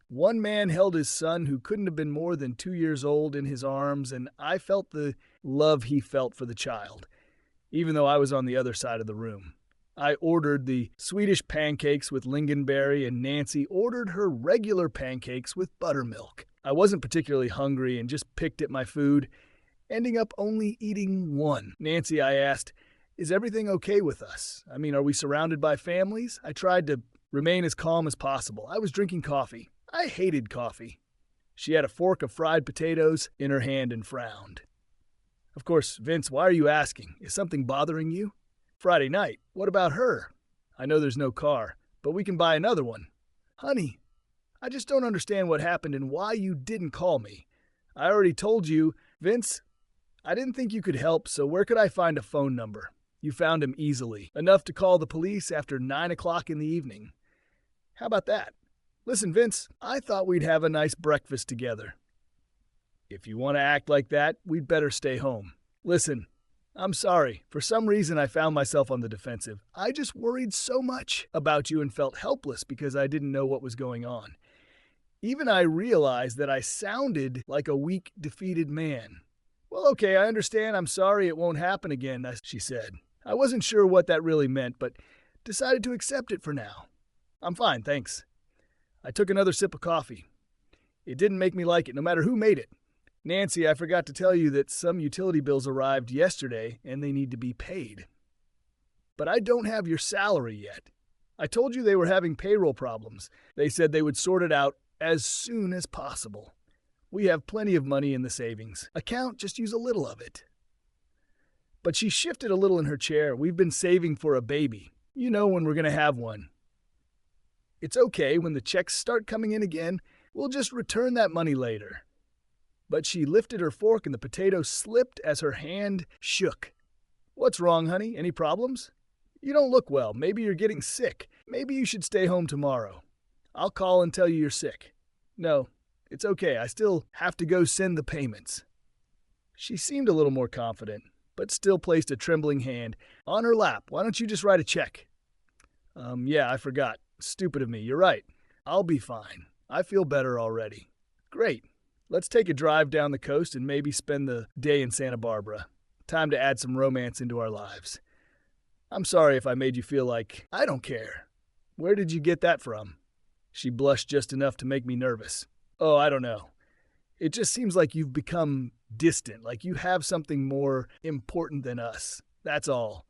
One man held his son, who couldn't have been more than 2 years old, in his arms, and I felt the love he felt for the child, even though I was on the other side of the room. I ordered the Swedish pancakes with lingonberry, and Nancy ordered her regular pancakes with buttermilk. I wasn't particularly hungry and just picked at my food, ending up only eating one. Nancy, I asked, "Is everything okay with us? I mean, are we surrounded by families?" I tried to remain as calm as possible. I was drinking coffee. I hated coffee. She had a fork of fried potatoes in her hand and frowned. Of course, Vince, why are you asking? Is something bothering you? Friday night. What about her? I know there's no car, but we can buy another one. Honey, I just don't understand what happened and why you didn't call me. I already told you, Vince, I didn't think you could help, so where could I find a phone number? You found him easily, enough to call the police after 9 o'clock in the evening. How about that? Listen, Vince, I thought we'd have a nice breakfast together. If you want to act like that, we'd better stay home. Listen, I'm sorry. For some reason, I found myself on the defensive. I just worried so much about you and felt helpless because I didn't know what was going on. Even I realized that I sounded like a weak, defeated man. Well, okay, I understand. I'm sorry it won't happen again, she said. I wasn't sure what that really meant, but decided to accept it for now. I'm fine, thanks. I took another sip of coffee. It didn't make me like it, no matter who made it. Nancy, I forgot to tell you that some utility bills arrived yesterday and they need to be paid. But I don't have your salary yet. I told you they were having payroll problems. They said they would sort it out as soon as possible. We have plenty of money in the savings account, just use a little of it. But she shifted a little in her chair. We've been saving for a baby. You know when we're going to have one. It's okay, when the checks start coming in again, we'll just return that money later. But she lifted her fork and the potato slipped as her hand shook. What's wrong, honey? Any problems? You don't look well. Maybe you're getting sick. Maybe you should stay home tomorrow. I'll call and tell you you're sick. No, it's okay. I still have to go send the payments. She seemed a little more confident, but still placed a trembling hand on her lap. Why don't you just write a check? Yeah, I forgot. Stupid of me. You're right. I'll be fine. I feel better already. Great. Let's take a drive down the coast and maybe spend the day in Santa Barbara. Time to add some romance into our lives. I'm sorry if I made you feel like I don't care. Where did you get that from? She blushed just enough to make me nervous. Oh, I don't know. It just seems like you've become distant, like you have something more important than us. That's all.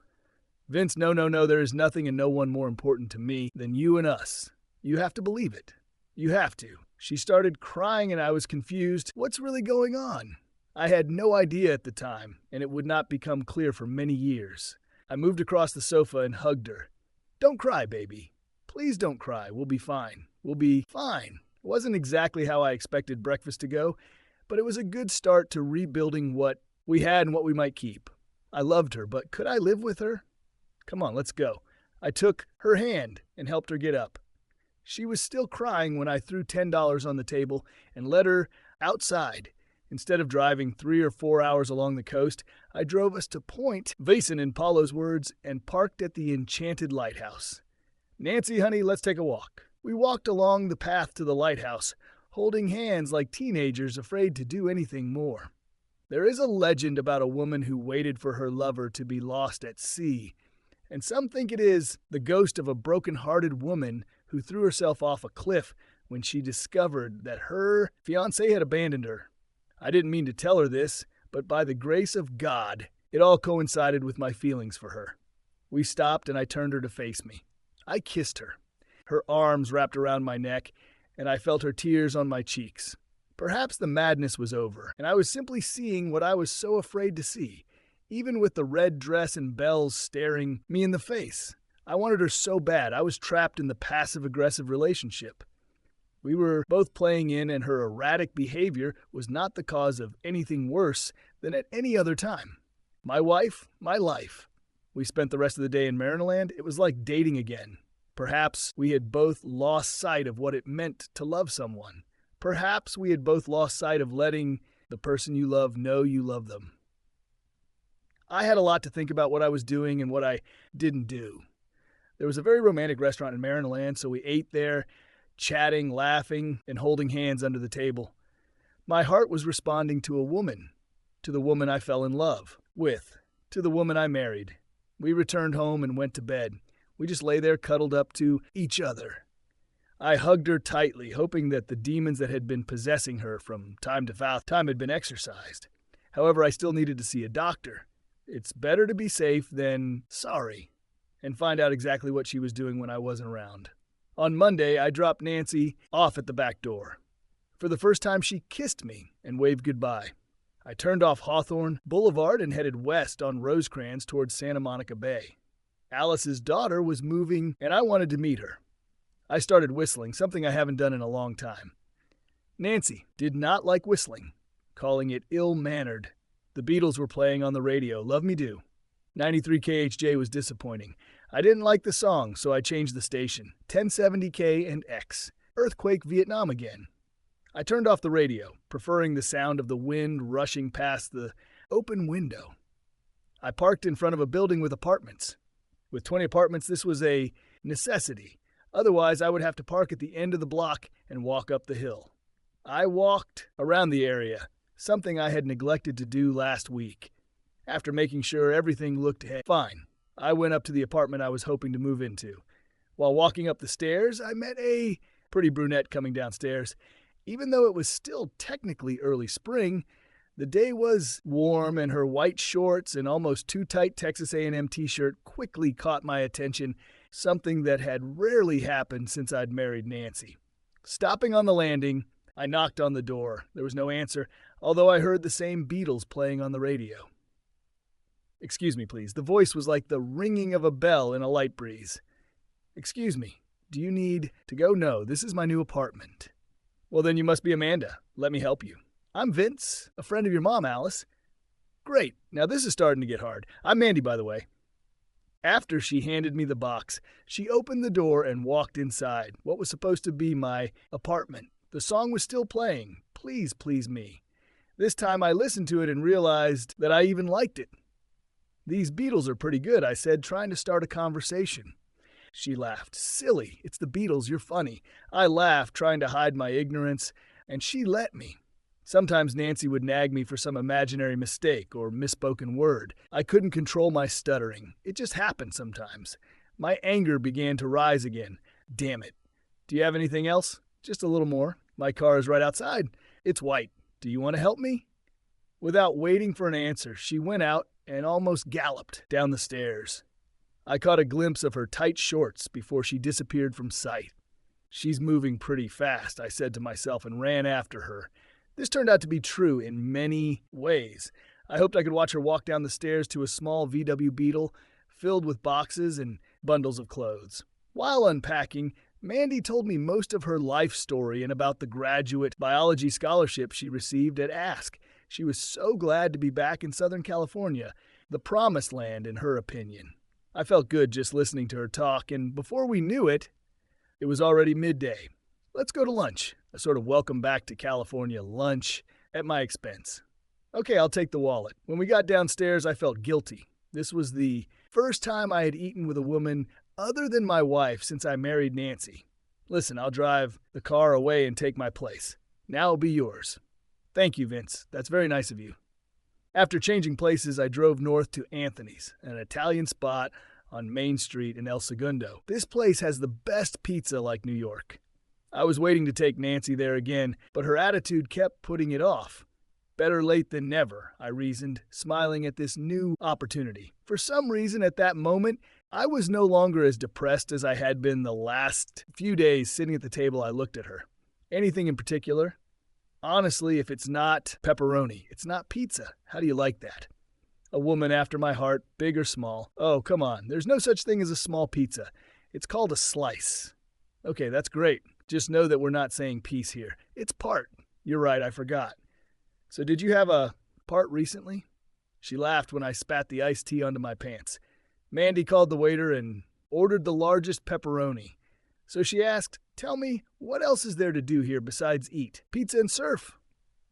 Vince, no, there is nothing and no one more important to me than you and us. You have to believe it. You have to. She started crying and I was confused. What's really going on? I had no idea at the time, and it would not become clear for many years. I moved across the sofa and hugged her. Don't cry, baby. Please don't cry. We'll be fine. We'll be fine. It wasn't exactly how I expected breakfast to go, but it was a good start to rebuilding what we had and what we might keep. I loved her, but could I live with her? Come on, let's go. I took her hand and helped her get up. She was still crying when I threw $10 on the table and led her outside. Instead of driving 3 or 4 hours along the coast, I drove us to Point Vason, in Paulo's words, and parked at the enchanted lighthouse. Nancy, honey, let's take a walk. We walked along the path to the lighthouse, holding hands like teenagers afraid to do anything more. There is a legend about a woman who waited for her lover to be lost at sea, and some think it is the ghost of a broken-hearted woman who threw herself off a cliff when she discovered that her fiancé had abandoned her. I didn't mean to tell her this, but by the grace of God, it all coincided with my feelings for her. We stopped and I turned her to face me. I kissed her. Her arms wrapped around my neck, and I felt her tears on my cheeks. Perhaps the madness was over, and I was simply seeing what I was so afraid to see, even with the red dress and bells staring me in the face. I wanted her so bad. I was trapped in the passive-aggressive relationship. We were both playing in, and her erratic behavior was not the cause of anything worse than at any other time. My wife, my life. We spent the rest of the day in Marineland. It was like dating again. Perhaps we had both lost sight of what it meant to love someone. Perhaps we had both lost sight of letting the person you love know you love them. I had a lot to think about what I was doing and what I didn't do. There was a very romantic restaurant in Marineland, so we ate there, chatting, laughing, and holding hands under the table. My heart was responding to a woman, to the woman I fell in love with, to the woman I married. We returned home and went to bed. We just lay there cuddled up to each other. I hugged her tightly, hoping that the demons that had been possessing her from time to time had been exorcised. However, I still needed to see a doctor. It's better to be safe than sorry, and find out exactly what she was doing when I wasn't around. On Monday, I dropped Nancy off at the back door. For the first time, she kissed me and waved goodbye. I turned off Hawthorne Boulevard and headed west on Rosecrans towards Santa Monica Bay. Alice's daughter was moving, and I wanted to meet her. I started whistling, something I haven't done in a long time. Nancy did not like whistling, calling it ill-mannered. The Beatles were playing on the radio, Love Me Do. 93 KHJ was disappointing. I didn't like the song, so I changed the station. 1070K and X. Earthquake Vietnam again. I turned off the radio, preferring the sound of the wind rushing past the open window. I parked in front of a building with apartments. With 20 apartments, this was a necessity. Otherwise, I would have to park at the end of the block and walk up the hill. I walked around the area, something I had neglected to do last week. After making sure everything looked fine, I went up to the apartment I was hoping to move into. While walking up the stairs, I met a pretty brunette coming downstairs. Even though it was still technically early spring, the day was warm, and her white shorts and almost too tight Texas A&M t-shirt quickly caught my attention, something that had rarely happened since I'd married Nancy. Stopping on the landing, I knocked on the door. There was no answer, although I heard the same Beatles playing on the radio. "Excuse me, please." The voice was like the ringing of a bell in a light breeze. "Excuse me, do you need to go?" "No, this is my new apartment." "Well, then you must be Amanda. Let me help you." "I'm Vince, a friend of your mom, Alice." "Great. Now this is starting to get hard. I'm Mandy, by the way." After she handed me the box, she opened the door and walked inside what was supposed to be my apartment. The song was still playing, Please Please Me. This time I listened to it and realized that I even liked it. "These Beatles are pretty good," I said, trying to start a conversation. She laughed. "Silly, it's the Beatles, you're funny." I laughed, trying to hide my ignorance, and she let me. Sometimes Nancy would nag me for some imaginary mistake or misspoken word. I couldn't control my stuttering. It just happened sometimes. My anger began to rise again. Damn it. "Do you have anything else?" "Just a little more. My car is right outside. It's white. Do you want to help me?" Without waiting for an answer, she went out and almost galloped down the stairs. I caught a glimpse of her tight shorts before she disappeared from sight. "She's moving pretty fast," I said to myself, and ran after her. This turned out to be true in many ways. I hoped I could watch her walk down the stairs to a small VW Beetle filled with boxes and bundles of clothes. While unpacking, Mandy told me most of her life story and about the graduate biology scholarship she received at Ask. She was so glad to be back in Southern California, the promised land in her opinion. I felt good just listening to her talk, and before we knew it, it was already midday. Let's go to lunch. A sort of welcome back to California lunch at my expense. Okay, I'll take the wallet. When we got downstairs, I felt guilty. This was the first time I had eaten with a woman other than my wife since I married Nancy. Listen, I'll drive the car away and take my place. Now it'll be yours. Thank you, Vince. That's very nice of you. After changing places, I drove north to Anthony's, an Italian spot on Main Street in El Segundo. This place has the best pizza like New York. I was waiting to take Nancy there again, but her attitude kept putting it off. Better late than never, I reasoned, smiling at this new opportunity. For some reason at that moment, I was no longer as depressed as I had been the last few days sitting at the table. I looked at her. Anything in particular? Honestly, if it's not pepperoni, it's not pizza. How do you like that? A woman after my heart, big or small. Oh, come on. There's no such thing as a small pizza. It's called a slice. Okay, that's great. Just know that we're not saying piece here. It's part. You're right, I forgot. So did you have a part recently? She laughed when I spat the iced tea onto my pants. Mandy called the waiter and ordered the largest pepperoni. So she asked, "Tell me, what else is there to do here besides eat? Pizza and surf?"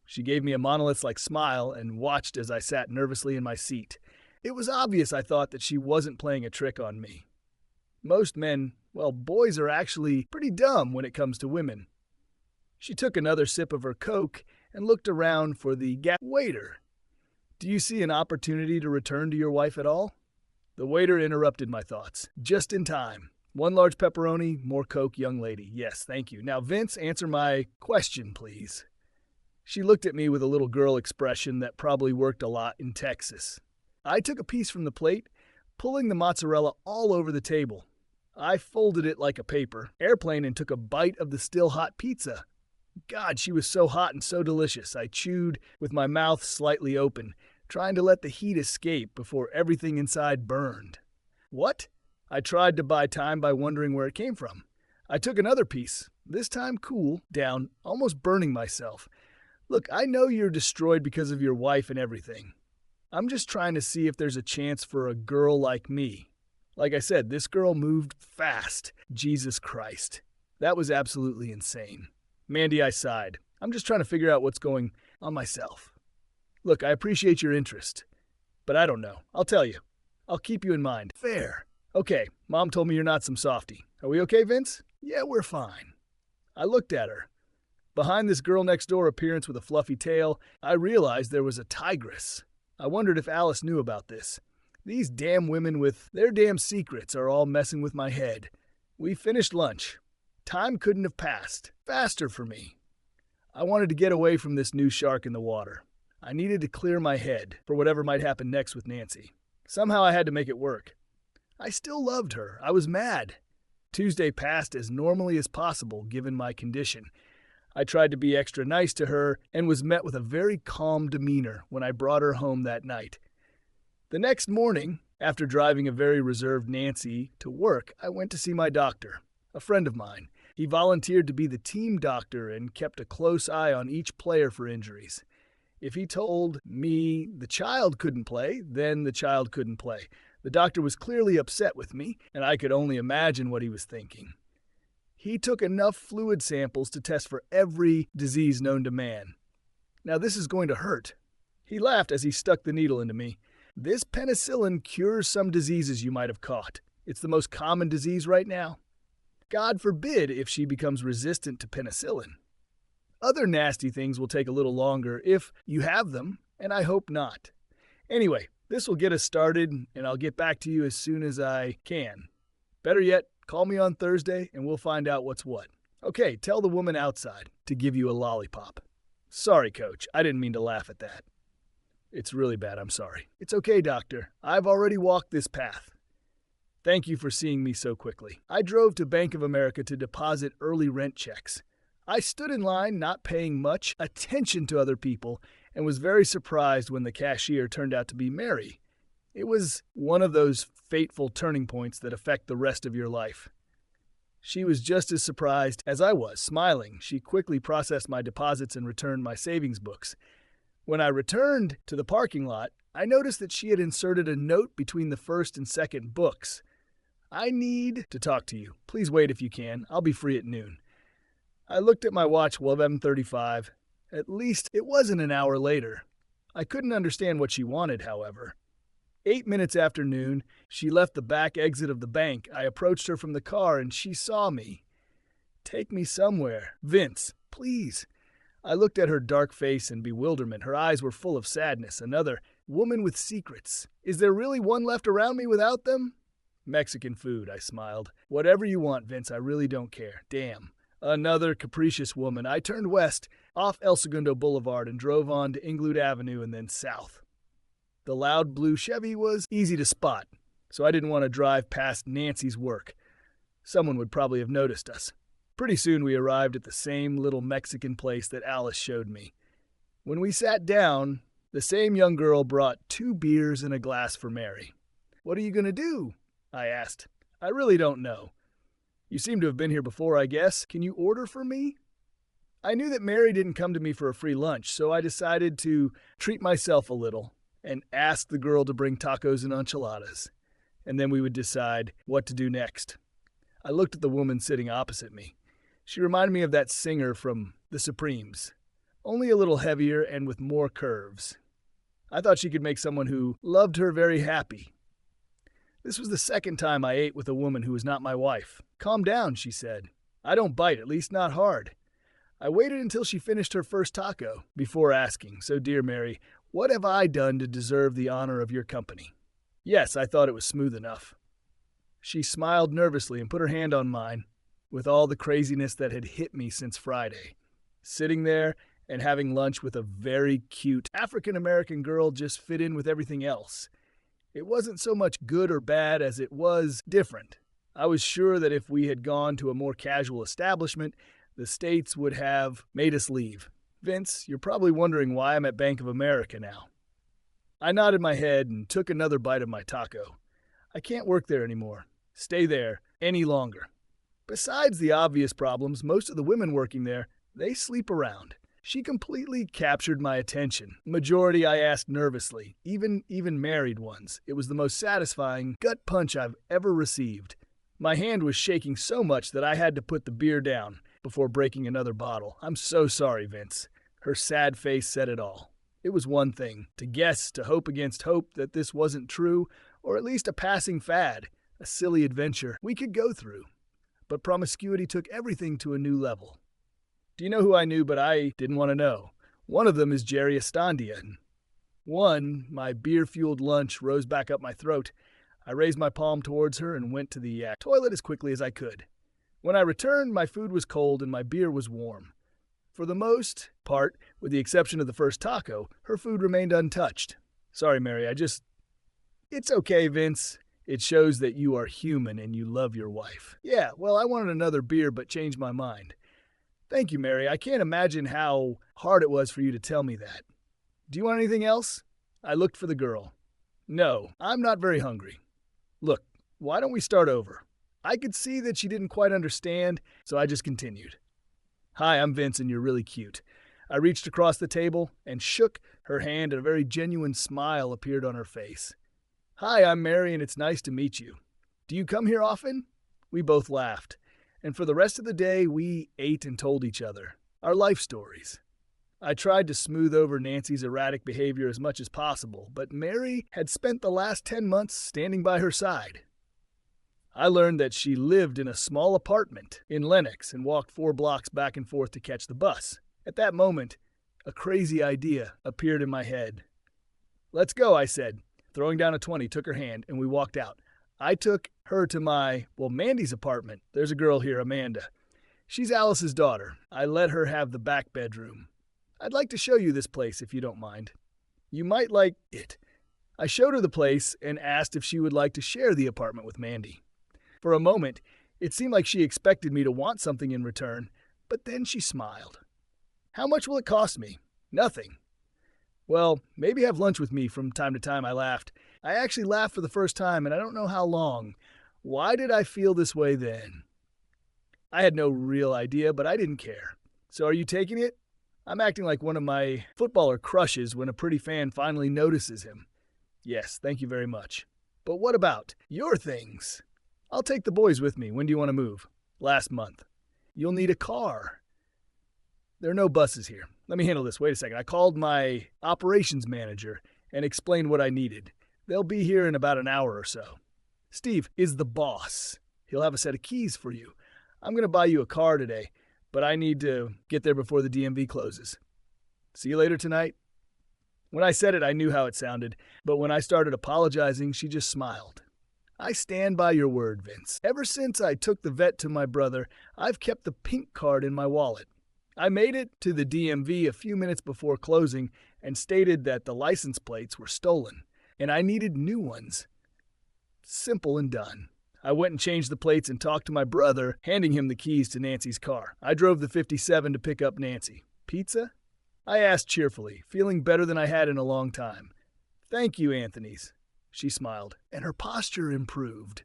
She gave me a monolith-like smile and watched as I sat nervously in my seat. It was obvious, I thought, that she wasn't playing a trick on me. Most men, well, boys are actually pretty dumb when it comes to women. She took another sip of her Coke and looked around for the waiter. "Do you see an opportunity to return to your wife at all?" The waiter interrupted my thoughts. Just in time. "One large pepperoni, more Coke, young lady. Yes, thank you. Now, Vince, answer my question, please." She looked at me with a little girl expression that probably worked a lot in Texas. I took a piece from the plate, pulling the mozzarella all over the table. I folded it like a paper airplane and took a bite of the still hot pizza. God, she was so hot and so delicious. I chewed with my mouth slightly open, trying to let the heat escape before everything inside burned. What? I tried to buy time by wondering where it came from. I took another piece, this time cool, down, almost burning myself. Look, I know you're destroyed because of your wife and everything. I'm just trying to see if there's a chance for a girl like me. Like I said, this girl moved fast. Jesus Christ. That was absolutely insane. Mandy, I sighed. I'm just trying to figure out what's going on myself. Look, I appreciate your interest, but I don't know. I'll tell you. I'll keep you in mind. Fair. Okay, Mom told me you're not some softy. Are we okay, Vince? Yeah, we're fine. I looked at her. Behind this girl next door appearance with a fluffy tail, I realized there was a tigress. I wondered if Alice knew about this. These damn women with their damn secrets are all messing with my head. We finished lunch. Time couldn't have passed faster for me. I wanted to get away from this new shark in the water. I needed to clear my head for whatever might happen next with Nancy. Somehow I had to make it work. I still loved her. I was mad. Tuesday passed as normally as possible given my condition. I tried to be extra nice to her and was met with a very calm demeanor when I brought her home that night. The next morning, after driving a very reserved Nancy to work, I went to see my doctor, a friend of mine. He volunteered to be the team doctor and kept a close eye on each player for injuries. If he told me the child couldn't play, then the child couldn't play. The doctor was clearly upset with me, and I could only imagine what he was thinking. He took enough fluid samples to test for every disease known to man. Now this is going to hurt. He laughed as he stuck the needle into me. This penicillin cures some diseases you might have caught. It's the most common disease right now. God forbid if she becomes resistant to penicillin. Other nasty things will take a little longer if you have them, and I hope not. Anyway, this will get us started, and I'll get back to you as soon as I can. Better yet, call me on Thursday, and we'll find out what's what. Okay, tell the woman outside to give you a lollipop. Sorry, Coach. I didn't mean to laugh at that. It's really bad. I'm sorry. It's okay, Doctor. I've already walked this path. Thank you for seeing me so quickly. I drove to Bank of America to deposit early rent checks. I stood in line, not paying much attention to other people, and was very surprised when the cashier turned out to be Mary. It was one of those fateful turning points that affect the rest of your life. She was just as surprised as I was, smiling. She quickly processed my deposits and returned my savings books. When I returned to the parking lot, I noticed that she had inserted a note between the first and second books. "I need to talk to you. Please wait if you can. I'll be free at noon." I looked at my watch, 11:35. At least it wasn't an hour later. I couldn't understand what she wanted, however. 8 minutes after noon, she left the back exit of the bank. I approached her from the car and she saw me. "Take me somewhere. Vince, please." I looked at her dark face in bewilderment. Her eyes were full of sadness. Another woman with secrets. Is there really one left around me without them? "Mexican food," I smiled. "Whatever you want, Vince, I really don't care. Damn." Another capricious woman. I turned west, off El Segundo Boulevard, and drove on to Inglewood Avenue and then south. The loud blue Chevy was easy to spot, so I didn't want to drive past Nancy's work. Someone would probably have noticed us. Pretty soon we arrived at the same little Mexican place that Alice showed me. When we sat down, the same young girl brought 2 beers and a glass for Mary. "What are you going to do?" I asked. "I really don't know. You seem to have been here before, I guess. Can you order for me?" I knew that Mary didn't come to me for a free lunch, so I decided to treat myself a little and ask the girl to bring tacos and enchiladas, and then we would decide what to do next. I looked at the woman sitting opposite me. She reminded me of that singer from The Supremes, only a little heavier and with more curves. I thought she could make someone who loved her very happy. This was the second time I ate with a woman who was not my wife. "Calm down," she said. "I don't bite, at least not hard." I waited until she finished her first taco before asking, "So, dear Mary, what have I done to deserve the honor of your company?" Yes, I thought it was smooth enough. She smiled nervously and put her hand on mine, with all the craziness that had hit me since Friday. Sitting there and having lunch with a very cute African-American girl just fit in with everything else. It wasn't so much good or bad as it was different. I was sure that if we had gone to a more casual establishment, the states would have made us leave. "Vince, you're probably wondering why I'm at Bank of America now." I nodded my head and took another bite of my taco. "I can't work there anymore. Stay there any longer. Besides the obvious problems, most of the women working there, they sleep around." She completely captured my attention. Majority I asked nervously, even married ones. It was the most satisfying gut punch I've ever received. My hand was shaking so much that I had to put the beer down before breaking another bottle. "I'm so sorry, Vince." Her sad face said it all. It was one thing to guess, to hope against hope that this wasn't true, or at least a passing fad, a silly adventure we could go through. But promiscuity took everything to a new level. Do you know who I knew but I didn't want to know? One of them is Jerry Estandia. My beer-fueled lunch rose back up my throat. I raised my palm towards her and went to the toilet as quickly as I could. When I returned, my food was cold and my beer was warm. For the most part, with the exception of the first taco, her food remained untouched. "Sorry, Mary, It's okay, Vince. It shows that you are human and you love your wife." "Yeah, well, I wanted another beer but changed my mind." "Thank you, Mary. I can't imagine how hard it was for you to tell me that. Do you want anything else?" I looked for the girl. "No, I'm not very hungry." "Look, why don't we start over?" I could see that she didn't quite understand, so I just continued. "Hi, I'm Vince and you're really cute." I reached across the table and shook her hand and a very genuine smile appeared on her face. "Hi, I'm Mary and it's nice to meet you. Do you come here often?" We both laughed. And for the rest of the day, we ate and told each other our life stories. I tried to smooth over Nancy's erratic behavior as much as possible, but Mary had spent the last 10 months standing by her side. I learned that she lived in a small apartment in Lenox and walked 4 blocks back and forth to catch the bus. At that moment, a crazy idea appeared in my head. "Let's go," I said. Throwing down a 20, took her hand, and we walked out. I took her to Mandy's apartment. There's a girl here, Amanda. She's Alice's daughter. I let her have the back bedroom. "I'd like to show you this place if you don't mind. You might like it." I showed her the place and asked if she would like to share the apartment with Mandy. For a moment, it seemed like she expected me to want something in return, but then she smiled. "How much will it cost me?" "Nothing." "Well, maybe have lunch with me from time to time," I laughed. I actually laughed for the first time, and I don't know how long. Why did I feel this way then? I had no real idea, but I didn't care. "So are you taking it?" I'm acting like one of my footballer crushes when a pretty fan finally notices him. Yes, thank you very much. But what about your things? I'll take the boys with me. When do you want to move? Last month. You'll need a car. There are no buses here. Let me handle this. Wait a second. I called my operations manager and explained what I needed. They'll be here in about an hour or so. Steve is the boss. He'll have a set of keys for you. I'm going to buy you a car today, but I need to get there before the DMV closes. See you later tonight. When I said it, I knew how it sounded, but when I started apologizing, she just smiled. I stand by your word, Vince. Ever since I took the vet to my brother, I've kept the pink card in my wallet. I made it to the DMV a few minutes before closing and stated that the license plates were stolen, and I needed new ones. Simple and done. I went and changed the plates and talked to my brother, handing him the keys to Nancy's car. I drove the 57 to pick up Nancy. Pizza? I asked cheerfully, feeling better than I had in a long time. Thank you, Anthony's. She smiled, and her posture improved.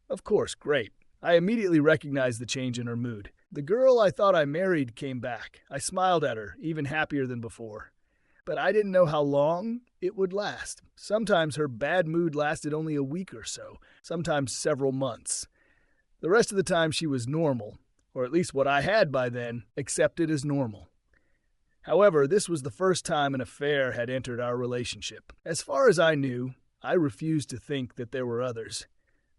Of course, great. I immediately recognized the change in her mood. The girl I thought I married came back. I smiled at her, even happier than before. But I didn't know how long it would last. Sometimes her bad mood lasted only a week or so, sometimes several months. The rest of the time she was normal, or at least what I had by then accepted as normal. However, this was the first time an affair had entered our relationship. As far as I knew, I refused to think that there were others.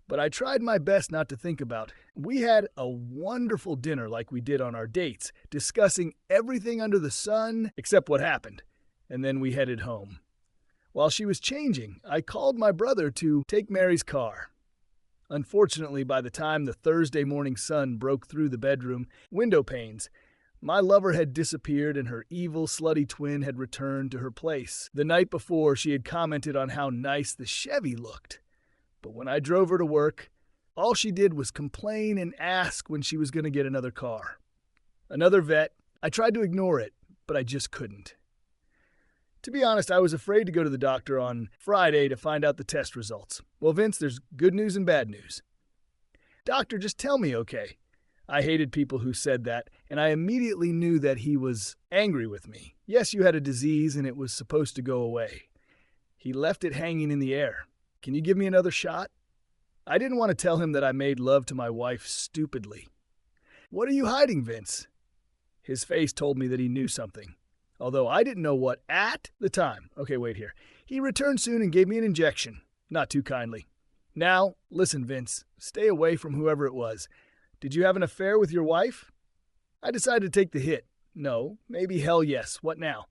But I tried my best not to think about. We had a wonderful dinner like we did on our dates, discussing everything under the sun except what happened, and then we headed home. While she was changing, I called my brother to take Mary's car. Unfortunately, by the time the Thursday morning sun broke through the bedroom window panes, my lover had disappeared and her evil, slutty twin had returned to her place. The night before, she had commented on how nice the Chevy looked. But when I drove her to work, all she did was complain and ask when she was going to get another car. Another vet. I tried to ignore it, but I just couldn't. To be honest, I was afraid to go to the doctor on Friday to find out the test results. Well, Vince, there's good news and bad news. Doctor, just tell me, okay? I hated people who said that, and I immediately knew that he was angry with me. Yes, you had a disease and it was supposed to go away. He left it hanging in the air. Can you give me another shot? I didn't want to tell him that I made love to my wife stupidly. What are you hiding, Vince? His face told me that he knew something, although I didn't know what at the time. Okay, wait here. He returned soon and gave me an injection, not too kindly. Now, listen, Vince, stay away from whoever it was. Did you have an affair with your wife? I decided to take the hit. No, maybe hell yes. What now?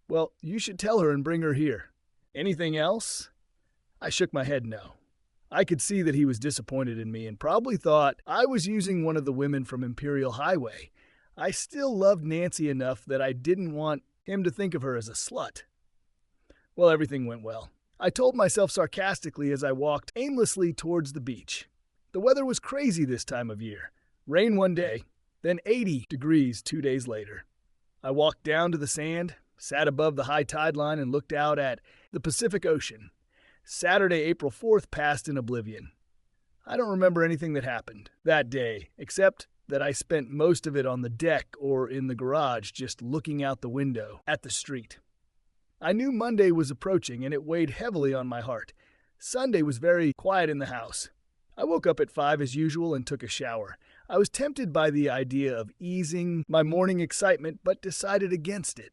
Well, you should tell her and bring her here. Anything else? I shook my head no. I could see that he was disappointed in me and probably thought I was using one of the women from Imperial Highway. I still loved Nancy enough that I didn't want him to think of her as a slut. Well, everything went well. I told myself sarcastically as I walked aimlessly towards the beach. The weather was crazy this time of year. Rain one day, then 80 degrees 2 days later. I walked down to the sand, sat above the high tide line and looked out at the Pacific Ocean. Saturday, April 4th passed in oblivion. I don't remember anything that happened that day, except that I spent most of it on the deck or in the garage just looking out the window at the street. I knew Monday was approaching and it weighed heavily on my heart. Sunday was very quiet in the house. I woke up at 5 as usual and took a shower. I was tempted by the idea of easing my morning excitement, but decided against it.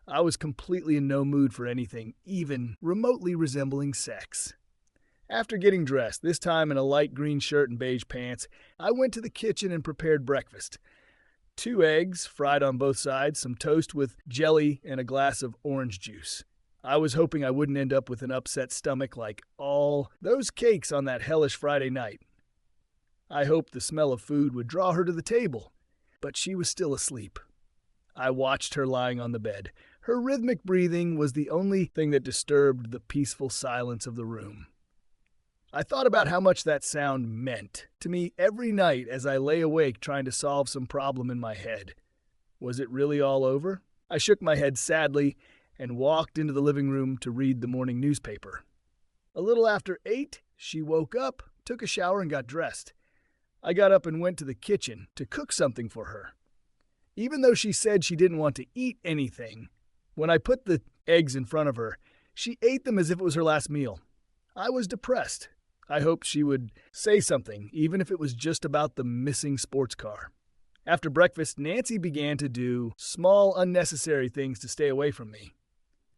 I was completely in no mood for anything, even remotely resembling sex. After getting dressed, this time in a light green shirt and beige pants, I went to the kitchen and prepared breakfast. 2 eggs, fried on both sides, some toast with jelly, and a glass of orange juice. I was hoping I wouldn't end up with an upset stomach like all those cakes on that hellish Friday night. I hoped the smell of food would draw her to the table, but she was still asleep. I watched her lying on the bed. Her rhythmic breathing was the only thing that disturbed the peaceful silence of the room. I thought about how much that sound meant to me every night as I lay awake trying to solve some problem in my head. Was it really all over? I shook my head sadly and walked into the living room to read the morning newspaper. A little after 8, she woke up, took a shower, and got dressed. I got up and went to the kitchen to cook something for her. Even though she said she didn't want to eat anything, when I put the eggs in front of her, she ate them as if it was her last meal. I was depressed. I hoped she would say something, even if it was just about the missing sports car. After breakfast, Nancy began to do small, unnecessary things to stay away from me.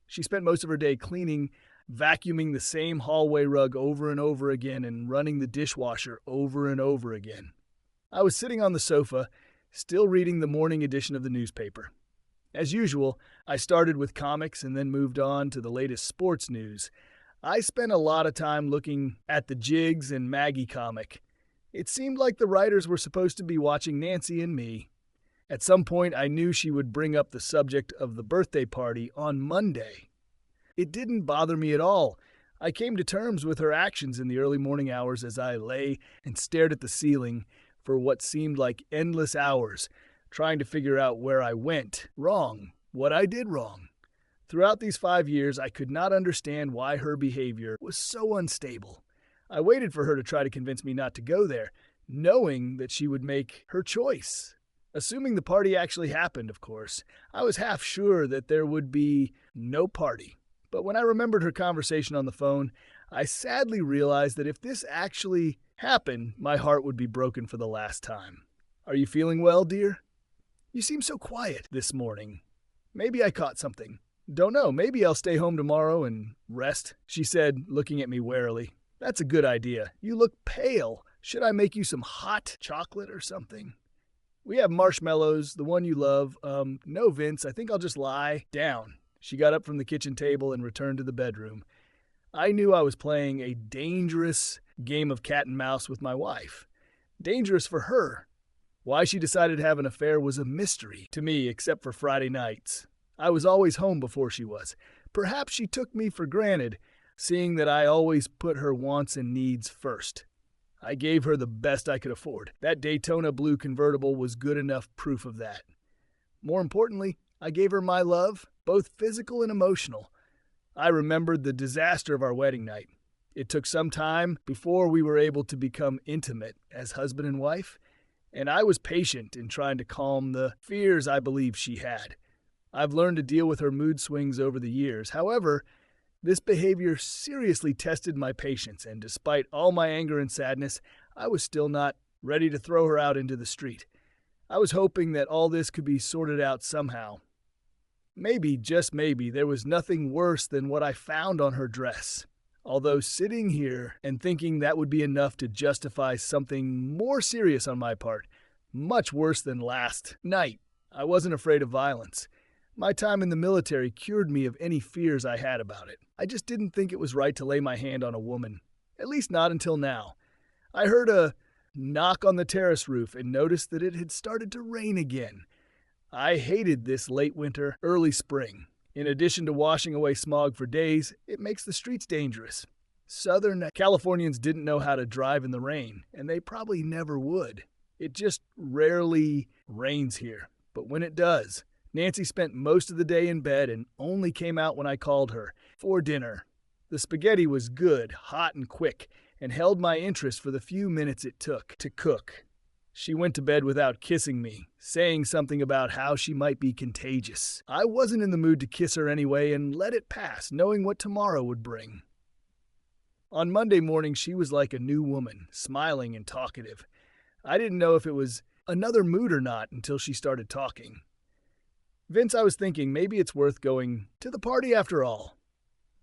She spent most of her day cleaning, vacuuming the same hallway rug over and over again and running the dishwasher over and over again. I was sitting on the sofa, still reading the morning edition of the newspaper. As usual, I started with comics and then moved on to the latest sports news. I spent a lot of time looking at the Jigs and Maggie comic. It seemed like the writers were supposed to be watching Nancy and me. At some point, I knew she would bring up the subject of the birthday party on Monday. It didn't bother me at all. I came to terms with her actions in the early morning hours as I lay and stared at the ceiling for what seemed like endless hours, trying to figure out where I went wrong, what I did wrong. Throughout these 5 years, I could not understand why her behavior was so unstable. I waited for her to try to convince me not to go there, knowing that she would make her choice. Assuming the party actually happened, of course, I was half sure that there would be no party. But when I remembered her conversation on the phone, I sadly realized that if this actually happened, my heart would be broken for the last time. Are you feeling well, dear? You seem so quiet this morning. Maybe I caught something. Don't know, maybe I'll stay home tomorrow and rest, she said, looking at me warily. That's a good idea. You look pale. Should I make you some hot chocolate or something? We have marshmallows, the one you love. No, Vince, I think I'll just lie down. She got up from the kitchen table and returned to the bedroom. I knew I was playing a dangerous game of cat and mouse with my wife. Dangerous for her. Why she decided to have an affair was a mystery to me, except for Friday nights. I was always home before she was. Perhaps she took me for granted, seeing that I always put her wants and needs first. I gave her the best I could afford. That Daytona blue convertible was good enough proof of that. More importantly, I gave her my love, both physical and emotional. I remembered the disaster of our wedding night. It took some time before we were able to become intimate as husband and wife, and I was patient in trying to calm the fears I believed she had. I've learned to deal with her mood swings over the years. However, this behavior seriously tested my patience, and despite all my anger and sadness, I was still not ready to throw her out into the street. I was hoping that all this could be sorted out somehow. Maybe, just maybe, there was nothing worse than what I found on her dress. Although sitting here and thinking that would be enough to justify something more serious on my part, much worse than last night, I wasn't afraid of violence. My time in the military cured me of any fears I had about it. I just didn't think it was right to lay my hand on a woman. At least not until now. I heard a knock on the terrace roof and noticed that it had started to rain again. I hated this late winter, early spring. In addition to washing away smog for days, it makes the streets dangerous. Southern Californians didn't know how to drive in the rain, and they probably never would. It just rarely rains here. But when it does, Nancy spent most of the day in bed and only came out when I called her for dinner. The spaghetti was good, hot and quick, and held my interest for the few minutes it took to cook. She went to bed without kissing me, saying something about how she might be contagious. I wasn't in the mood to kiss her anyway and let it pass, knowing what tomorrow would bring. On Monday morning, she was like a new woman, smiling and talkative. I didn't know if it was another mood or not until she started talking. Vince, I was thinking maybe it's worth going to the party after all.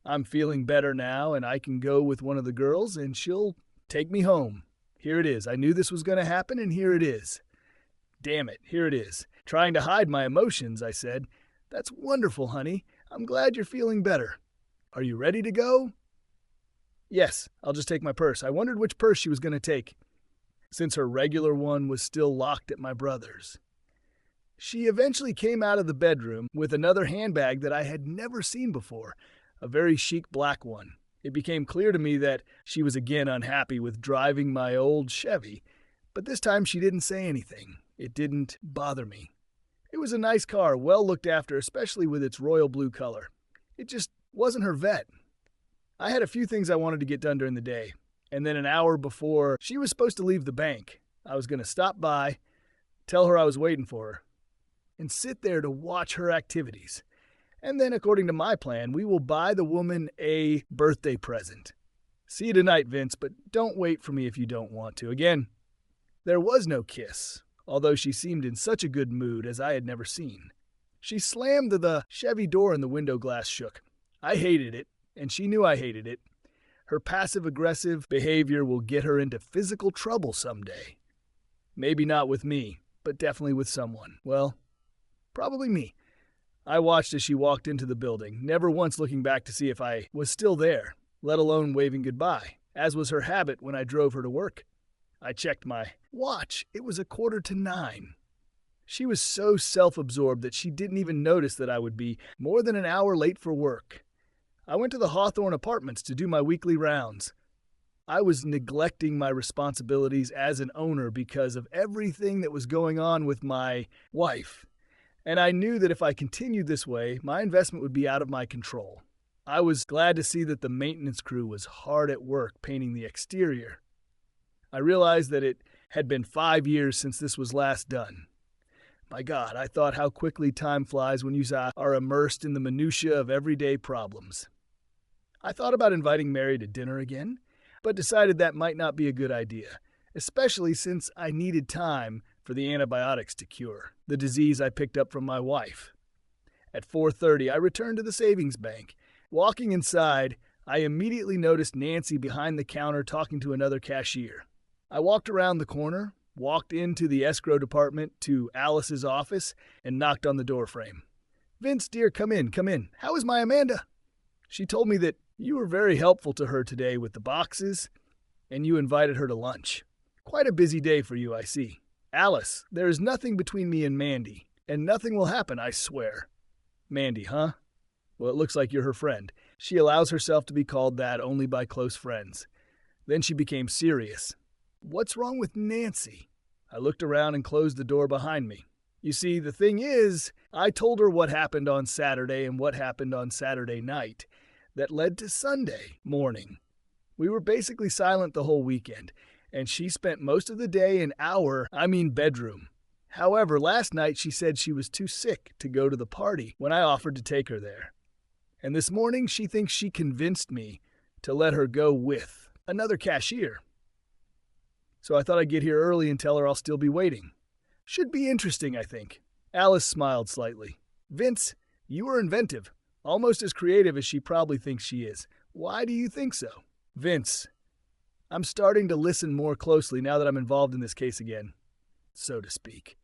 I'm feeling better now, and I can go with one of the girls, and she'll take me home. Here it is. I knew this was going to happen, and here it is. Damn it, here it is. Trying to hide my emotions, I said. That's wonderful, honey. I'm glad you're feeling better. Are you ready to go? Yes, I'll just take my purse. I wondered which purse she was going to take, since her regular one was still locked at my brother's. She eventually came out of the bedroom with another handbag that I had never seen before, a very chic black one. It became clear to me that she was again unhappy with driving my old Chevy, but this time she didn't say anything. It didn't bother me. It was a nice car, well looked after, especially with its royal blue color. It just wasn't her vet. I had a few things I wanted to get done during the day, and then an hour before she was supposed to leave the bank, I was going to stop by, tell her I was waiting for her. and sit there to watch her activities. And then, according to my plan, we will buy the woman a birthday present. See you tonight, Vince, but don't wait for me if you don't want to. Again, there was no kiss, although she seemed in such a good mood as I had never seen. She slammed the Chevy door and the window glass shook. I hated it, and she knew I hated it. Her passive-aggressive behavior will get her into physical trouble someday. Maybe not with me, but definitely with someone. Well, probably me. I watched as she walked into the building, never once looking back to see if I was still there, let alone waving goodbye, as was her habit when I drove her to work. I checked my watch. It was 8:45. She was so self-absorbed that she didn't even notice that I would be more than an hour late for work. I went to the Hawthorne Apartments to do my weekly rounds. I was neglecting my responsibilities as an owner because of everything that was going on with my wife. And I knew that if I continued this way, my investment would be out of my control. I was glad to see that the maintenance crew was hard at work painting the exterior. I realized that it had been 5 years since this was last done. My God, I thought how quickly time flies when you are immersed in the minutiae of everyday problems. I thought about inviting Mary to dinner again, but decided that might not be a good idea, especially since I needed time for the antibiotics to cure the disease I picked up from my wife. At 4:30, I returned to the savings bank. Walking inside, I immediately noticed Nancy behind the counter talking to another cashier. I walked around the corner, walked into the escrow department to Alice's office, and knocked on the doorframe. "Vince, dear, come in. How is my Amanda?" She told me that you were very helpful to her today with the boxes, and you invited her to lunch. Quite a busy day for you, I see. Alice, there is nothing between me and Mandy, and nothing will happen, I swear. Mandy, huh? Well, it looks like you're her friend. She allows herself to be called that only by close friends. Then she became serious. What's wrong with Nancy? I looked around and closed the door behind me. You see, the thing is, I told her what happened on Saturday and what happened on Saturday night that led to Sunday morning. We were basically silent the whole weekend, and she spent most of the day in our bedroom. However, last night she said she was too sick to go to the party when I offered to take her there. And this morning she thinks she convinced me to let her go with another cashier. So I thought I'd get here early and tell her I'll still be waiting. Should be interesting, I think. Alice smiled slightly. Vince, you are inventive, almost as creative as she probably thinks she is. Why do you think so? Vince, I'm starting to listen more closely now that I'm involved in this case again, so to speak.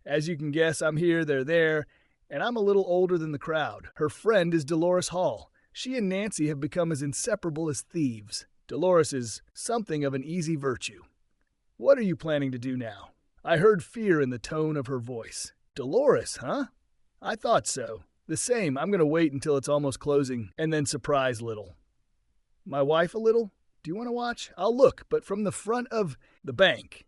As you can guess, I'm here, they're there, and I'm a little older than the crowd. Her friend is Dolores Hall. She and Nancy have become as inseparable as thieves. Dolores is something of an easy virtue. What are you planning to do now? I heard fear in the tone of her voice. Dolores, huh? I thought so. The same. I'm going to wait until it's almost closing and then surprise Little. My wife a little? Do you want to watch? I'll look, but from the front of the bank.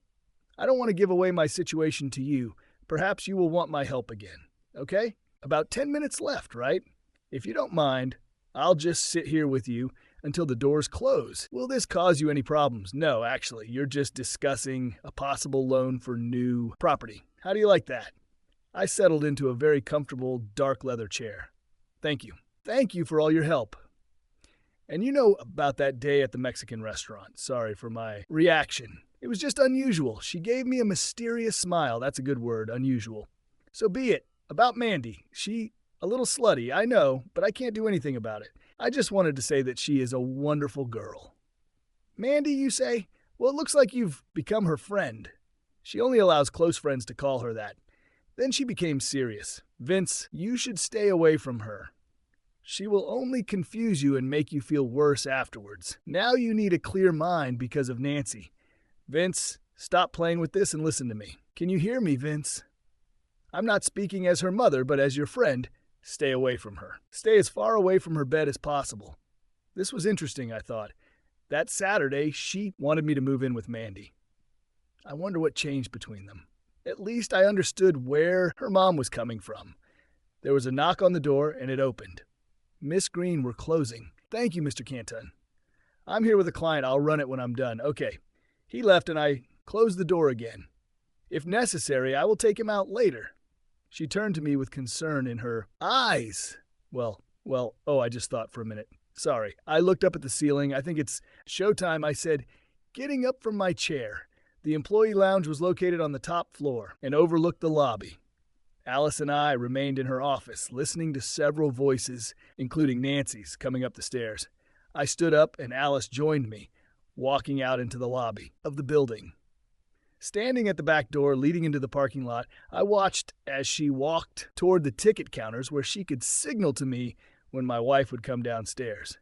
I don't want to give away my situation to you. Perhaps you will want my help again. Okay? About 10 minutes left, right? If you don't mind, I'll just sit here with you until the doors close. Will this cause you any problems? No, actually, you're just discussing a possible loan for new property. How do you like that? I settled into a very comfortable dark leather chair. Thank you. Thank you for all your help. And you know about that day at the Mexican restaurant. Sorry for my reaction. It was just unusual. She gave me a mysterious smile. That's a good word, unusual. So be it. About Mandy. She a little slutty, I know, but I can't do anything about it. I just wanted to say that she is a wonderful girl. Mandy, you say? Well, it looks like you've become her friend. She only allows close friends to call her that. Then she became serious. Vince, you should stay away from her. She will only confuse you and make you feel worse afterwards. Now you need a clear mind because of Nancy. Vince, stop playing with this and listen to me. Can you hear me, Vince? I'm not speaking as her mother, but as your friend. Stay away from her. Stay as far away from her bed as possible. This was interesting, I thought. That Saturday, she wanted me to move in with Mandy. I wonder what changed between them. At least I understood where her mom was coming from. There was a knock on the door, and it opened. Miss Green were closing. Thank you, Mr. Canton. I'm here with a client. I'll run it when I'm done. Okay. He left, and I closed the door again. If necessary, I will take him out later. She turned to me with concern in her eyes. I just thought for a minute. Sorry. I looked up at the ceiling. I think it's showtime. I said, getting up from my chair. The employee lounge was located on the top floor and overlooked the lobby. Alice and I remained in her office, listening to several voices, including Nancy's, coming up the stairs. I stood up and Alice joined me, walking out into the lobby of the building. Standing at the back door leading into the parking lot, I watched as she walked toward the ticket counters where she could signal to me when my wife would come downstairs.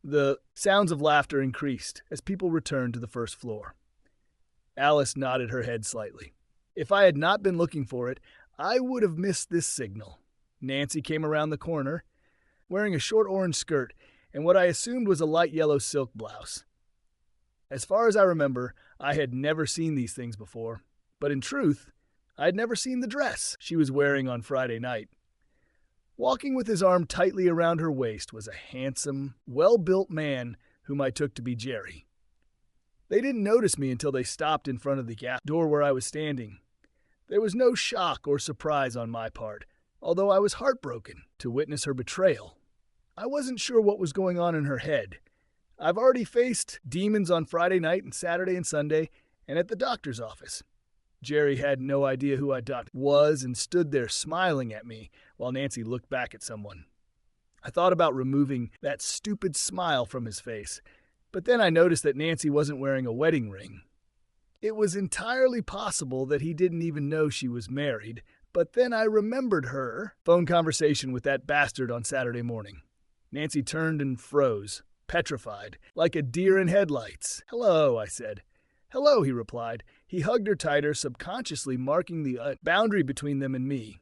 The sounds of laughter increased as people returned to the first floor. Alice nodded her head slightly. If I had not been looking for it, I would have missed this signal. Nancy came around the corner, wearing a short orange skirt and what I assumed was a light yellow silk blouse. As far as I remember, I had never seen these things before, but in truth, I had never seen the dress she was wearing on Friday night. Walking with his arm tightly around her waist was a handsome, well-built man whom I took to be Jerry. They didn't notice me until they stopped in front of the gap door where I was standing. There was no shock or surprise on my part, although I was heartbroken to witness her betrayal. I wasn't sure what was going on in her head. I've already faced demons on Friday night and Saturday and Sunday, and at the doctor's office. Jerry had no idea who I was and stood there smiling at me while Nancy looked back at someone. I thought about removing that stupid smile from his face, but then I noticed that Nancy wasn't wearing a wedding ring. It was entirely possible that he didn't even know she was married, but then I remembered her phone conversation with that bastard on Saturday morning. Nancy turned and froze, petrified, like a deer in headlights. "Hello," I said. "Hello," he replied. He hugged her tighter, subconsciously marking the boundary between them and me.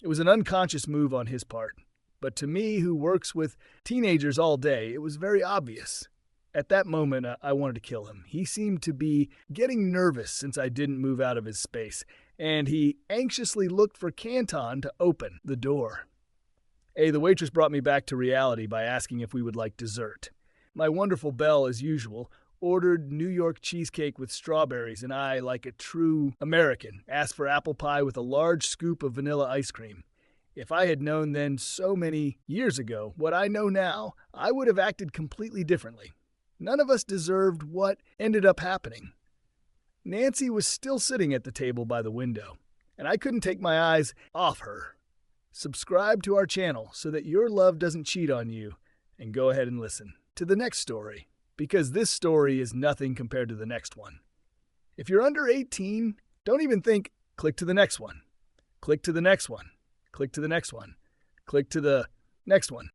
It was an unconscious move on his part, but to me, who works with teenagers all day, it was very obvious. At that moment, I wanted to kill him. He seemed to be getting nervous since I didn't move out of his space, and he anxiously looked for Canton to open the door. The waitress brought me back to reality by asking if we would like dessert. My wonderful Belle, as usual, ordered New York cheesecake with strawberries, and I, like a true American, asked for apple pie with a large scoop of vanilla ice cream. If I had known then so many years ago what I know now, I would have acted completely differently. None of us deserved what ended up happening. Nancy was still sitting at the table by the window, and I couldn't take my eyes off her. Subscribe to our channel so that your love doesn't cheat on you, and go ahead and listen to the next story, because this story is nothing compared to the next one. If you're under 18, don't even think, click to the next one. Click to the next one. Click to the next one. Click to the next one.